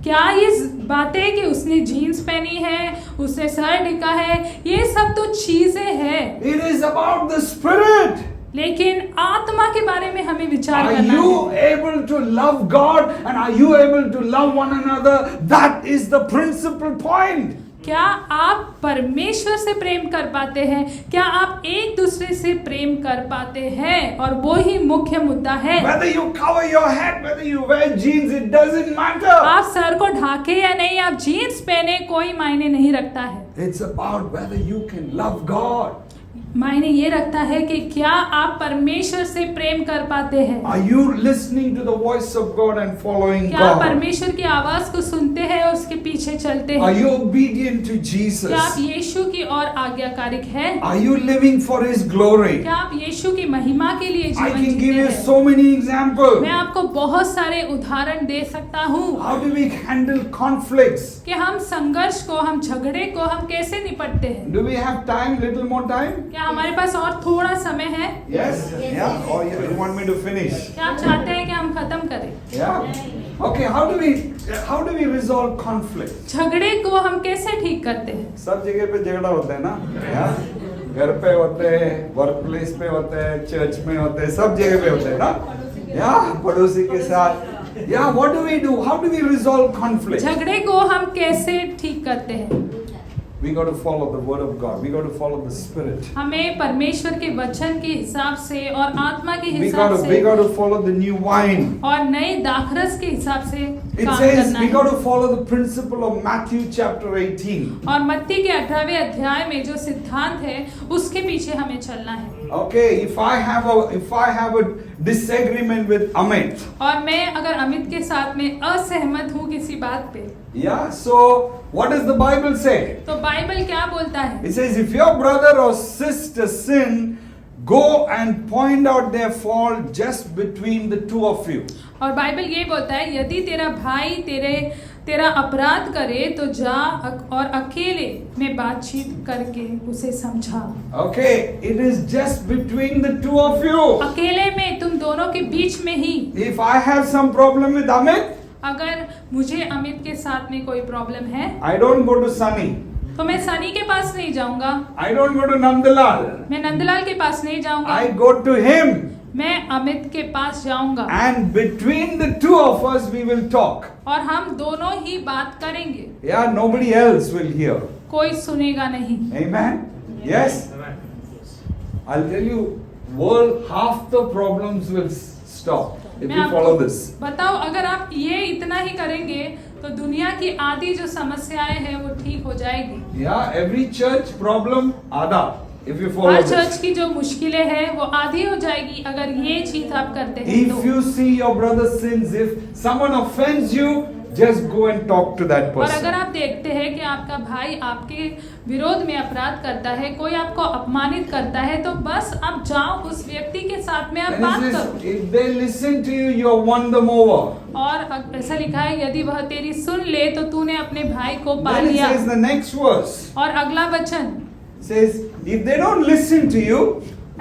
क्या ये बात है कि उसने जीन्स पहनी है, उसने सर ढका है, ये सब तो चीजें हैं, It is about the spirit. लेकिन आत्मा के बारे में हमें विचार Are करना you है। able to love God and are you able to love one another? That is the principal point. क्या आप परमेश्वर से प्रेम कर पाते हैं? क्या आप एक दूसरे से प्रेम कर पाते हैं? और वो ही मुख्य मुद्दा है। Whether you cover your head, whether you wear jeans, it doesn't matter. आप सर को ढाके या नहीं, आप जीन्स पहने, कोई मायने नहीं रखता है। It's about whether you can love God. मायने ये रखता है कि क्या आप परमेश्वर से प्रेम कर पाते हैं? Are you listening to the voice of God and following क्या आप God? परमेश्वर की आवाज को सुनते हैं और उसके पीछे चलते Are हैं? you obedient to Jesus? क्या आप यीशु की और आज्ञाकारिक हैं? Are you living for His glory? क्या आप यीशु की महिमा के लिए I जीवन can जीते give you हैं? so many examples. मैं आपको बहुत सारे उदाहरण दे सकता हूँ How do we handle conflicts? कि हम संघर्ष को, हम झगड़े को हम कैसे निपटते हैं। Do we have time? Little more time? क्या हमारे पास और थोड़ा समय है? Yes? Yeah? Or you want me to finish? क्या आप चाहते हैं कि हम खत्म करें? Yeah? Okay, how do we resolve conflict? झगड़े को हम कैसे ठीक करते हैं? सब जगह पे झगड़ा होता है ना? Yeah? घर पे होते हैं, वर्क प्लेस पे होते हैं, चर्च में होते हैं, सब जगह पे होते हैं ना? Yeah? पड़ोसी के साथ. Yeah, what do we do? How do we resolve conflict? झगड़े को हम कैसे ठीक करते हैं? We got to follow the word of God. We got to follow the Spirit. हमें परमेश्वर के वचन के हिसाब से और आत्मा के We हिसाब got से to follow the new wine. और नए दाखरस के हिसाब से It काम says करना we है। got to follow the principle of Matthew chapter 18. और मत्ती के 18वें अध्याय में जो सिद्धांत है उसके पीछे हमें चलना है। Okay, if I have a disagreement with Amit, और मैं अगर अमित के साथ में असहमत हूँ किसी बात पे, yeah, so what does the Bible say? तो बाइबल क्या बोलता है? It says if your brother or sister sin, go and point out their fault just between the two of you. और बाइबल ये बोलता है यदि तेरा भाई तेरा अपराध करे तो जा और अकेले में बातचीत करके उसे समझा। Okay, it is just between the two of you. अकेले में तुम दोनों के बीच में ही। If I have some problem with Amit, अगर मुझे अमित के साथ में कोई प्रॉब्लम है, I don't go to Sunny. तो मैं सनी के पास नहीं जाऊंगा, I don't go to Nandalal. मैं नंदलाल के पास नहीं जाऊंगा, I go to him. मैं अमित के पास जाऊंगा And between the two of us we will talk. और हम दोनों ही बात करेंगे। Yeah, nobody else will hear. कोई सुनेगा नहीं। Amen? Yes? I'll tell you, world, half the problems will stop if मैं you आपको follow this. बताओ, अगर आप ये इतना ही करेंगे तो दुनिया की आधी जो समस्याएं हैं वो ठीक हो जाएगी। Yeah, every church problem, आधा. If you follow her this. Church की जो मुश्किलें हैं वो आधी हो जाएगी अगर ये चीज आप करते हैं If तो। you see your brother sins, if someone offends you, just go and talk to that और person. अगर आप देखते हैं कि आपका भाई आपके विरोध में अपराध करता है, कोई आपको अपमानित करता है, तो बस आप जाओ उस व्यक्ति के साथ में आप And बात it says, करो। if they listen to you, you have won them over. और ऐसा लिखा है यदि वह तेरी सुन ले तो तूने अपने भाई को पा Then it लिया। says the next verse. और अगला वचन Says, if they don't listen to you,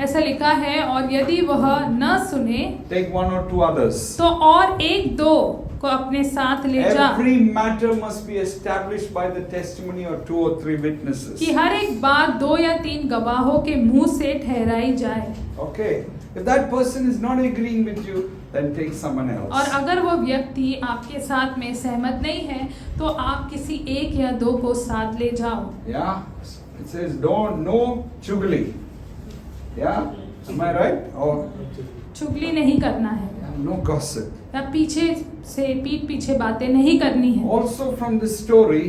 ऐसा लिखा है और यदि वह न सुने take one or two others. तो और एक दो को अपने साथ ले जा। Every matter must be established by the testimony of 2 or 3 witnesses. कि हर एक बात 2 या 3 गवाहों के मुंह से ठहराई जाए। Okay. If that person is not agreeing with you, then take someone else. और अगर वो व्यक्ति आपके साथ में सहमत नहीं है तो आप किसी एक या दो को साथ ले जाओ। Yeah. It says no chugli. Yeah. Am I right? Or चुगली नहीं करना है no gossip. या पीछे से पीठ पीछे बातें नहीं करनी है। Also from this story,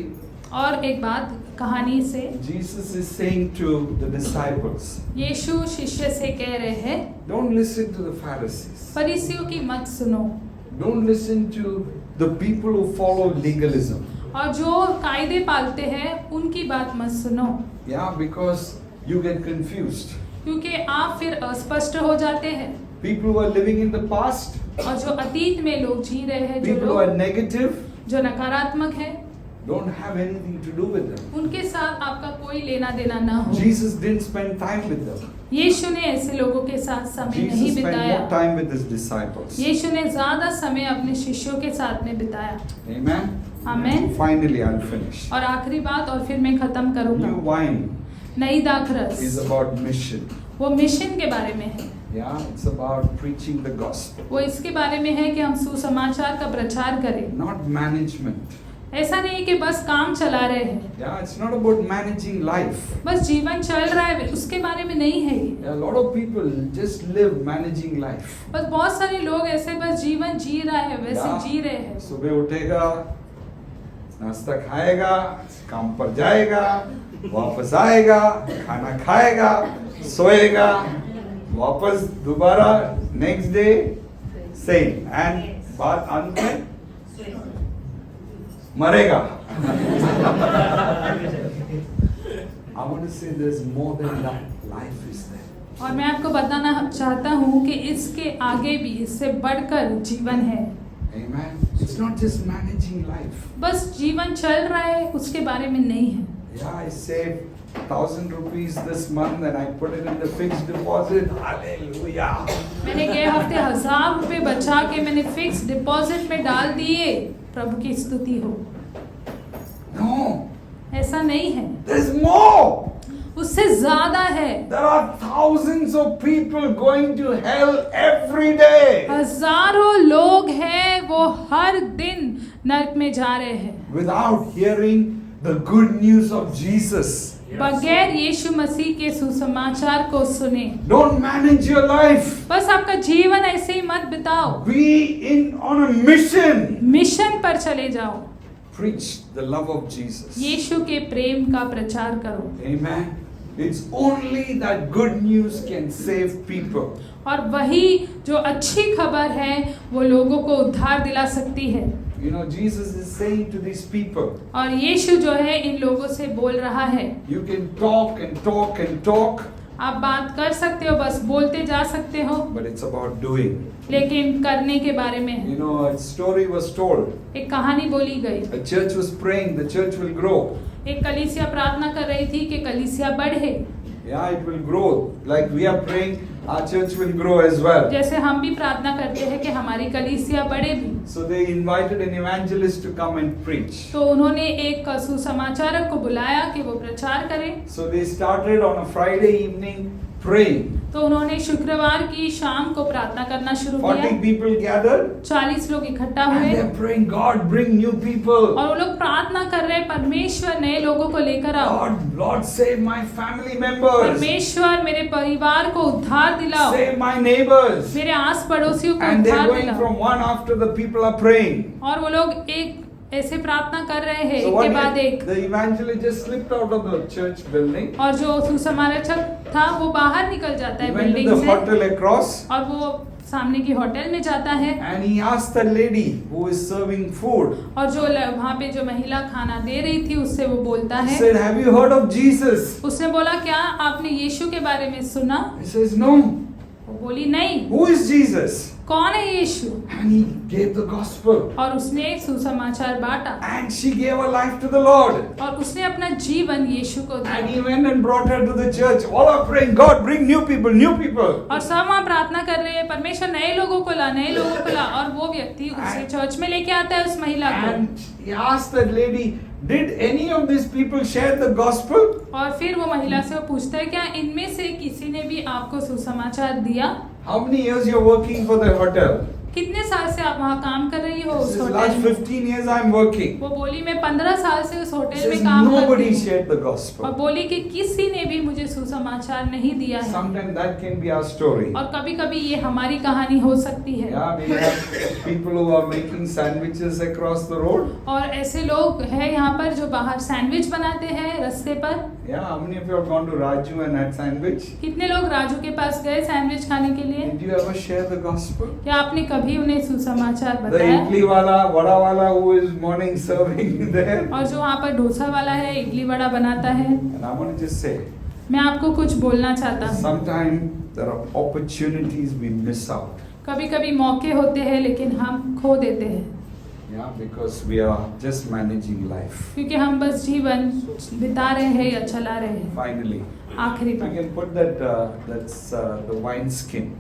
और एक बात कहानी से Jesus is saying to the disciples, यीशु शिष्य से कह रहे हैं don't listen to the Pharisees. फरीसियों की मत सुनो Don't listen to the people who follow legalism. और जो कायदे पालते हैं उनकी बात मत सुनो। Yeah, because you get confused. क्योंकि आप फिर अस्पष्ट हो जाते हैं। People who are living in the past, और जो अतीत में लोग जी रहे हैं, जो people who are लोग negative, जो नकारात्मक है, don't have anything to do with them. उनके साथ आपका कोई लेना देना ना हो। Jesus didn't spend time with them. यीशु ने ऐसे लोगों के साथ समय नहीं Jesus spent बिताया। more time with his disciples. यीशु ने ज्यादा समय अपने शिष्यों के साथ में बिताया। Amen. आमेन। Finally, I'll finish. और आखिरी बात और फिर मैं खत्म New करूंगा। wine नई दाखरस is about mission. वो मिशन के बारे में है। Yeah, it's about preaching the gospel, वो इसके बारे में है कि हम सुसमाचार का प्रचार करें। not management. ऐसा नहीं कि बस काम चला रहे हैं, Yeah, it's not about managing life. बस जीवन चल रहा है उसके बारे में नहीं है ये। Yeah, a lot of people just live managing life. बस बहुत सारे लोग ऐसे बस जीवन जी रहा है वैसे Yeah. जी रहे हैं। सुबह उठेगा, नाश्ता खाएगा, काम पर जाएगा, वापस आएगा, खाना खाएगा, सोएगा, वापस दोबारा नेक्स्ट डे सेम, एंड बाद अंत में मरेगा। I want to say there's more than that. Life is there. और मैं आपको बताना चाहता हूँ कि इसके आगे भी इससे बढ़कर जीवन है। Amen. It's not just managing life. बस जीवन चल रहा है उसके बारे में नहीं है। Yeah, I saved 1,000 rupees this month and I put it in the fixed deposit. Hallelujah. मैंने गए हफ्ते 1000 रुपए बचा के मैंने फिक्स डिपॉजिट में डाल दिए। प्रभु की स्तुति हो। No, ऐसा नहीं है, there's more. उससे ज्यादा है। There are thousands of people going to hell every day हजारों लोग हैं वो हर दिन नरक में जा रहे हैं without hearing the good news of Jesus. बगैर यीशु मसीह के सुसमाचार को सुने। Don't manage your life. बस आपका जीवन ऐसे ही मत बिताओ, Be on a mission. Mission पर चले जाओ। Preach the love of Jesus. यीशु के प्रेम का प्रचार करो। Amen. It's only that good news can save people. और वही जो अच्छी खबर है वो लोगों को उद्धार दिला सकती है। You know, Jesus is saying to these people, और यीशु जो है इन लोगों से बोल रहा है, you can talk and talk and talk, आप बात कर सकते हो, बस बोलते जा सकते हो, but it's about doing. लेकिन करने के बारे में है। You know, a story was told. एक कहानी बोली गई। A church was praying, the church will grow. एक कलीसिया प्रार्थना कर रही थी कि कलीसिया बढ़े। Yeah, it will grow. Like we are praying, our church will grow as well. जैसे हम भी प्रार्थना करते हैं कि हमारी कलीसिया बढ़े भी। So they invited an evangelist to come and preach. तो उन्होंने एक सुसमाचारक को बुलाया कि वो प्रचार करे। So they started on a Friday evening praying. तो उन्होंने शुक्रवार की शाम को प्रार्थना करना शुरू 40 किया। people gathered 40 लोग इकट्ठा and हुए they're praying, God, bring new people. और वो लोग प्रार्थना कर रहे हैं, परमेश्वर नए लोगों को लेकर आओ। Lord, save my family members. परमेश्वर मेरे परिवार को उद्धार दिलाओ, Save my neighbors. मेरे आस पड़ोसियों को And they're उद्धार going दिलाओ। from one after the people are praying. और वो लोग एक ऐसे प्रार्थना कर रहे हैं, So एक के बाद एक। the evangelist just slipped out of the church building. और जो सुसमाचारक था वो बाहर निकल जाता है He went to building the से hotel across. और वो सामने की होटल में जाता है। And he asked the lady who is serving food. और जो वहाँ पे जो महिला खाना दे रही थी उससे वो बोलता He है, said, have you heard of Jesus? उसने बोला क्या आपने यीशु के बारे में सुना? He says, no. वो बोली नहीं। Who is Jesus? कौन है यीशु? And he gave the gospel. और उसने सुसमाचार बांटा And she gave her life to the Lord. और उसने अपना जीवन यीशु को And दिया। he went and brought her to the church. All are praying, God, bring new people, new people. और सब वहाँ प्रार्थना कर रहे हैं, परमेश्वर नए लोगों को ला, नए लोगों को ला। और वो व्यक्ति उसे चर्च में लेके आता है उस महिला को। And he asked that lady, did any of these people share the gospel? और फिर वो महिला से वो पूछता है क्या इनमें से किसी ने भी आपको सुसमाचार दिया? How many years you're working for the hotel? कितने साल से आप वहाँ काम कर रही हो उस This is होटल last में? 15 years I'm working. वो बोली मैं 15 साल से उस He होटल में says, काम करती nobody हूँ। shared the और gospel. बोली कि किसी ने भी मुझे सुसमाचार नहीं दिया है। Sometimes that can be our story. और कभी-कभी ये हमारी कहानी हो सकती है। Yeah, we have people who are making sandwiches across the road. और ऐसे लोग हैं यहाँ पर जो बाहर सैंडविच बनाते हैं रास्ते पर। Yeah, how many of you have gone to Raju and had sandwich? कितने लोग राजू के पास गए सैंडविच खाने के लिए? Did you ever share the gospel? क्या आपने कभी उन्हें सुसमाचार The बताया? idli wala, vada wala who is morning serving there. और जो वहाँ पर डोसा वाला है, इडली वड़ा बनाता है। And I want to just say, मैं आपको कुछ बोलना चाहता हूँ। sometimes there are opportunities we miss out. कभी-कभी मौके होते हैं लेकिन हम खो देते हैं। Yeah, because we are just managing life. क्योंकि हम बस जीवन बिता रहे हैं या चला रहे हैं। Finally, आखिरी we बात, can put that that's the wine skin.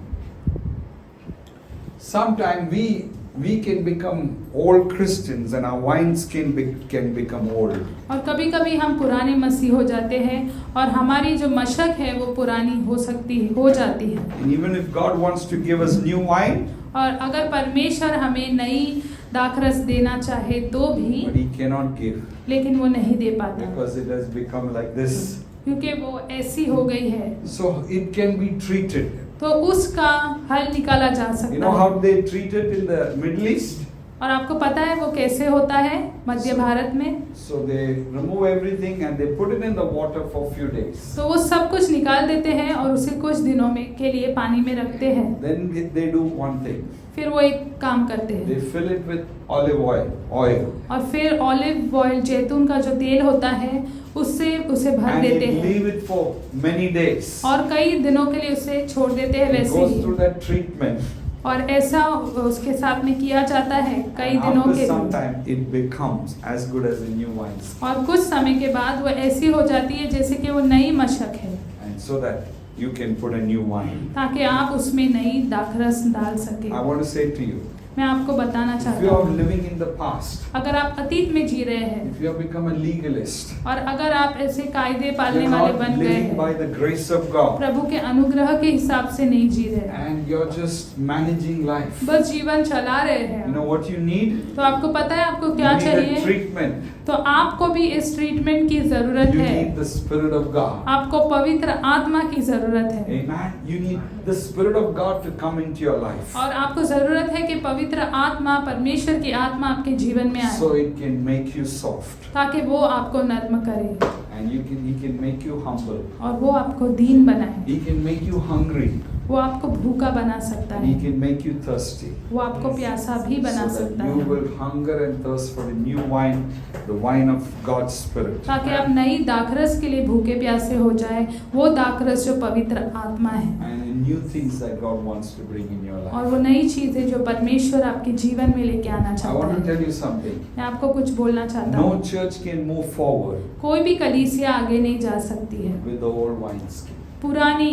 Sometimes we can become old Christians and our wine skin can become old. और कभी-कभी हम पुराने मसीह हो जाते हैं और हमारी जो मशक है वो पुरानी हो जाती है। And even if God wants to give us new wine, और अगर परमेश्वर हमें नई दाखरस देना चाहे तो भी, but He cannot give लेकिन वो नहीं दे पाता because it has become like this. क्योंकि वो ऐसी हो गई है। So it can be treated. तो उसका हल निकाला जा You सकता know है। how they treat it in the Middle East? और आपको पता है वो कैसे होता है मध्य भारत में? So they remove everything and they put it in the water for a few days. तो वो सब कुछ निकाल देते हैं और उसे कुछ दिनों में के लिए पानी में रखते हैं। Then they do one thing. फिर वो एक काम करते They हैं fill it with olive oil. और फिर ऑलिव ऑयल, जैतून का जो तेल होता है उससे उसे भर And देते they हैं leave it for many days. और कई दिनों के लिए उसे छोड़ देते हैं It वैसे goes he. through that treatment. और ऐसा उसके साथ में किया जाता है कई And दिनों after के some लिए। time, it becomes as good as a new wine. और कुछ समय के बाद वो ऐसी हो जाती है जैसे कि वो नई मशक है, And so that you can put a new wine. ताकि आप उसमें नई दाखरस डाल सके। I want to say to you, मैं आपको बताना if चाहता you are हूँ, living in the past, अगर आप अतीत में जी रहे हैं if you have become a legalist, और अगर आप ऐसे कायदे you पालने are वाले not बन गए living by हैं, the grace of God, प्रभु के अनुग्रह के हिसाब से नहीं जी रहे हैं, and you're just managing life, बस जीवन चला रहे you हैं, know what you need? तो आपको पता है आपको You क्या need a चाहिए? treatment. तो आपको भी इस ट्रीटमेंट की जरूरत You है, need the Spirit of God. आपको पवित्र आत्मा की जरूरत है, Amen. You need the Spirit of God to come into your life, और आपको जरूरत है कि पवित्र आत्मा, परमेश्वर की आत्मा आपके जीवन में so आए, it can make you soft, ताकि वो आपको नर्म करे and He can make you humble. और वो आपको दीन बनाए, He can make you hungry, वो आपको भूखा बना सकता and He है, can make you thirsty, वो आपको प्यासा भी बना so सकता that you है, will hunger and thirst for the new wine, the wine of God's Spirit. ताकि आप नई दाखरस के लिए भूखे प्यासे हो जाए, वो दाखरस जो पवित्र आत्मा है, And the new things that God wants to bring in your और life. वो नई चीजें जो परमेश्वर आपके जीवन में लेके आना I चाहता want to है। tell you something. मैं आपको कुछ बोलना चाहता No हूँ, church can move forward कोई भी कलीसिया आगे नहीं जा सकती है with the old wineskin. पुरानी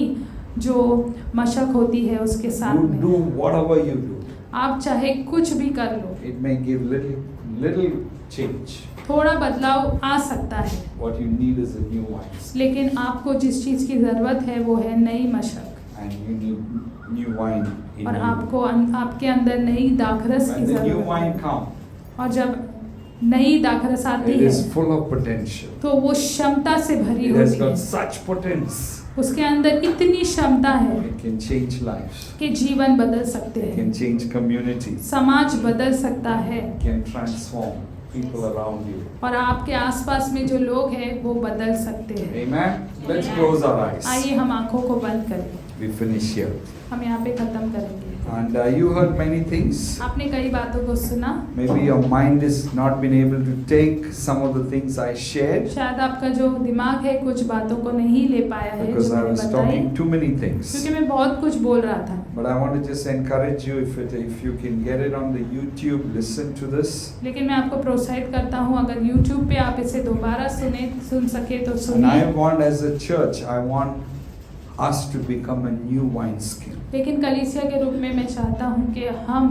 जो मशक होती है उसके साथ You में। do whatever you do. आप चाहे कुछ भी कर लो, It may give little change. थोड़ा बदलाव आ सकता है, What you need is a new wineskin. लेकिन आपको जिस चीज की जरूरत है वो है नई मशक, And you need new wine in और you. आपको आपके अंदर नई दाखरस की When the new जरूरत wine है, comes, और जब नई दाखरस आती it है is full of potential. तो वो क्षमता से भरी It has होती got है, such potence. उसके अंदर इतनी क्षमता है It can change lives. कि जीवन बदल सकते It हैं, can change communities. समाज बदल सकता है, It can transform people around you. और आपके आसपास में जो लोग हैं वो बदल सकते हैं। Amen. Let's close our eyes. आइए हम आंखों को बंद करें, We finish here. हम यहाँ पे खत्म करेंगे। And you heard many things. आपने कई बातों को सुना, Maybe your mind is not been able to take some of the things I shared शायद आपका जो दिमाग है कुछ बातों को नहीं ले पाया है because जो I मैंने was बताई, talking too many things. क्योंकि मैं बहुत कुछ बोल रहा था। But I want to just encourage you if you can get it on the YouTube, listen to this. लेकिन मैं आपको प्रोत्साहित करता हूँ, अगर YouTube पे आप इसे दोबारा सुन सके तो And I सुनिए। want as a church, I want us to become a new wineskin. लेकिन कलीसिया के रूप में मैं चाहता हूँ कि हम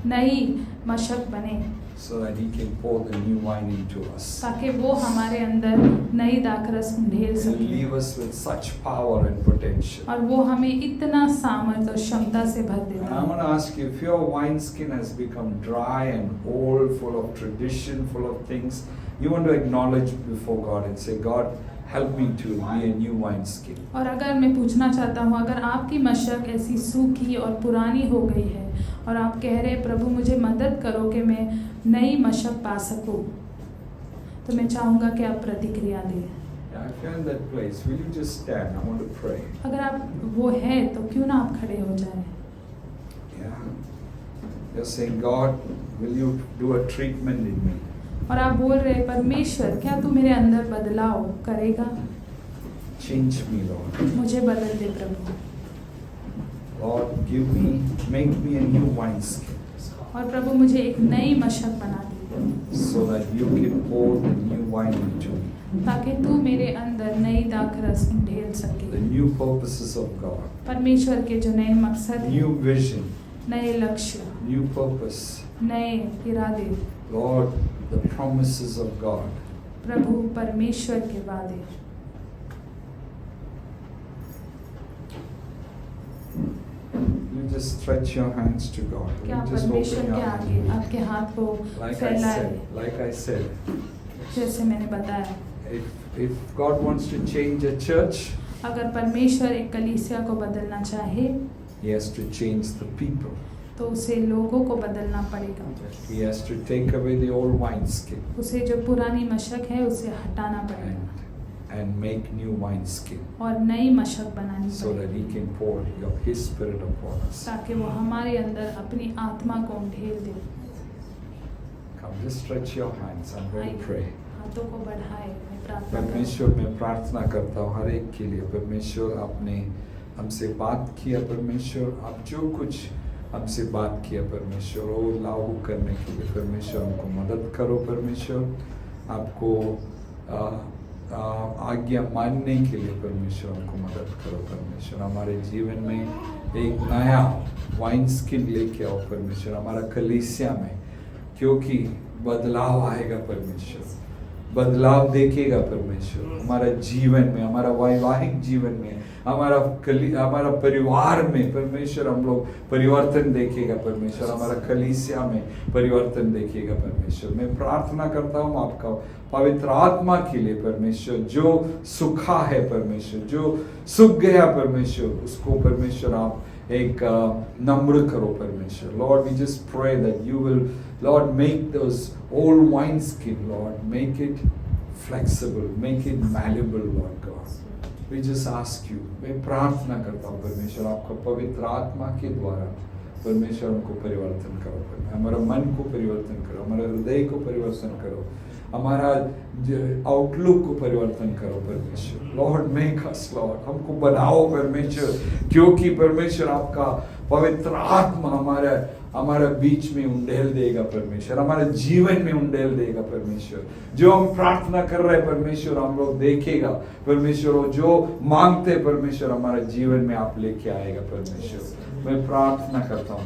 नई मशक बने, So that He can pour the new wine into us. ताकि वो हमारे अंदर नई दाखरस ढेर And सके, leave us with such power and potential. और वो हमें इतना सामर्थ्य और क्षमता से भर And देता I है। want to ask you, if your wineskin has become dry and old, full of tradition, full of things, you want to acknowledge before God and say, God, help me to be a new wineskin. और अगर मैं पूछना चाहता हूँ, अगर आपकी मशक ऐसी सूखी और पुरानी हो गई है और आप कह रहे प्रभु मुझे मदद करो कि मैं नई मशक पा सकूँ, तो मैं चाहूँगा कि आप प्रतिक्रिया दें। Yeah, if you're in that place, will you just stand? I want to pray. अगर आप वो है तो क्यों ना आप खड़े हो जाएं। Yeah. You're saying, God, will you do a treatment in me? और आप बोल रहे हैं परमेश्वर क्या तू मेरे अंदर बदलाव करेगा, Change me, Lord. मुझे बदल दे प्रभु, Lord, make me a new wineskin और प्रभु मुझे एक नई मशक बना दे, so that you can pour the new wine into me. ताकि तू मेरे अंदर नई दाखरस ढेर सके। The new purposes of God, परमेश्वर के जो नए मकसद हैं, new vision, नए लक्ष्य, new purpose. नए इरादे, Lord, the promises of God. प्रभु परमेश्वर के वादे, You just stretch your hands to God. क्या You just परमेश्वर open के your आगे hands. आपके हाथ को फैलाए, Like I said, जैसे मैंने बताया। if God wants to change a church, अगर परमेश्वर एक कलीसिया को बदलना चाहे He has to change the people. तो उसे लोगों को बदलना पड़ेगा, He has to take away the old wineskin उसे जो पुरानी मशक है उसे हटाना पड़ेगा and make new wineskin और नई मशक बनानी so that He पड़ेगी, can pour His Spirit upon us. ताकि वो हमारे अंदर अपनी आत्मा को ढेर दे। Come, just stretch your hands. I'm going to pray. हाथों को बढ़ाए, मैं प्रार्थना करूं। परमेश्वर मैं प्रार्थना करता हूँ हर एक के लिए। परमेश्वर आपने हमसे बात किया, परमेश्वर आप जो कुछ हमसे बात किया परमेश्वर वो लागू करने के लिए परमेश्वर हमको मदद करो। परमेश्वर आपको आज्ञा मानने के लिए परमेश्वर हमको मदद करो। परमेश्वर हमारे जीवन में एक नया वाइन स्किन लेके आओ परमेश्वर हमारा कलीसिया में, क्योंकि बदलाव आएगा परमेश्वर, बदलाव देखेगा परमेश्वर हमारा जीवन में, हमारा वैवाहिक जीवन में, हमारा परिवार में परमेश्वर हम लोग परिवर्तन देखेगा परमेश्वर, हमारा कलीसिया में परिवर्तन देखेगा परमेश्वर। मैं प्रार्थना करता हूँ आपका पवित्र आत्मा के लिए परमेश्वर, जो सूखा है परमेश्वर, जो सूख गया परमेश्वर, उसको परमेश्वर आप एक नम्र करो परमेश्वर। Lord we just pray that you will Lord make those old wine skin, Lord make it flexible, make it malleable Lord God. We just ask you, मैं प्रार्थना करता हूँ परमेश्वर आपका पवित्र आत्मा के द्वारा परमेश्वर हमको परिवर्तन करो, हमारा मन को परिवर्तन करो, हमारे हृदय को परिवर्तन करो, हमारा आउटलुक को परिवर्तन करो परमेश्वर। लॉर्ड मेक अस लॉर्ड, हमको बनाओ परमेश्वर, क्योंकि परमेश्वर आपका पवित्र आत्मा हमारा बीच में उंडेल देगा परमेश्वर, हमारे जीवन में उंडेल देगा परमेश्वर। जो हम प्रार्थना कर रहे हैं परमेश्वर हम लोग देखेगा परमेश्वर, और जो मांगते परमेश्वर हमारे जीवन में आप लेके आएगा परमेश्वर। मैं प्रार्थना करता हूँ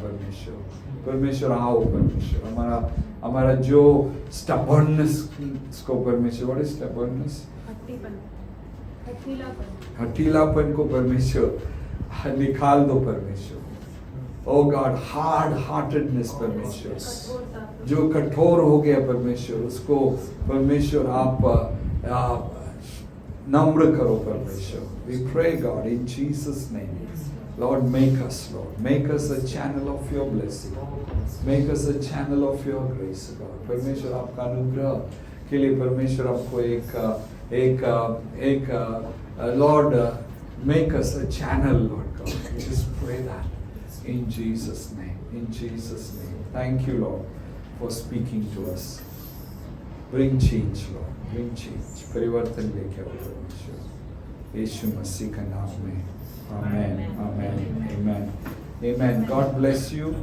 परमेश्वर आओ परमेश्वर, हमारा जो स्टबर्ननेस को परमेश्वर, व्हाट इज स्टबर्ननेस, हठीलापन को परमेश्वर निकाल दो परमेश्वर। ओ गॉड, हार्ड हार्टेडनेस परमेश्वर, जो कठोर हो गया परमेश्वर, उसको परमेश्वर आप नम्र करो परमेश्वर। We pray God in Jesus name, Lord, make us a channel of your blessing, make us a channel of your grace, God. परमेश्वर आपका अनुग्रह के लिए परमेश्वर आपको एक Lord, make us a channel, Lord God. Just pray that in Jesus' name, in Jesus' name. Thank you, Lord, for speaking to us. Bring change, Lord, bring change. परिवर्तन लेके आओ परमेश्वर, यीशु मसीह का नाम में। Amen. Amen. Amen. Amen. God bless you.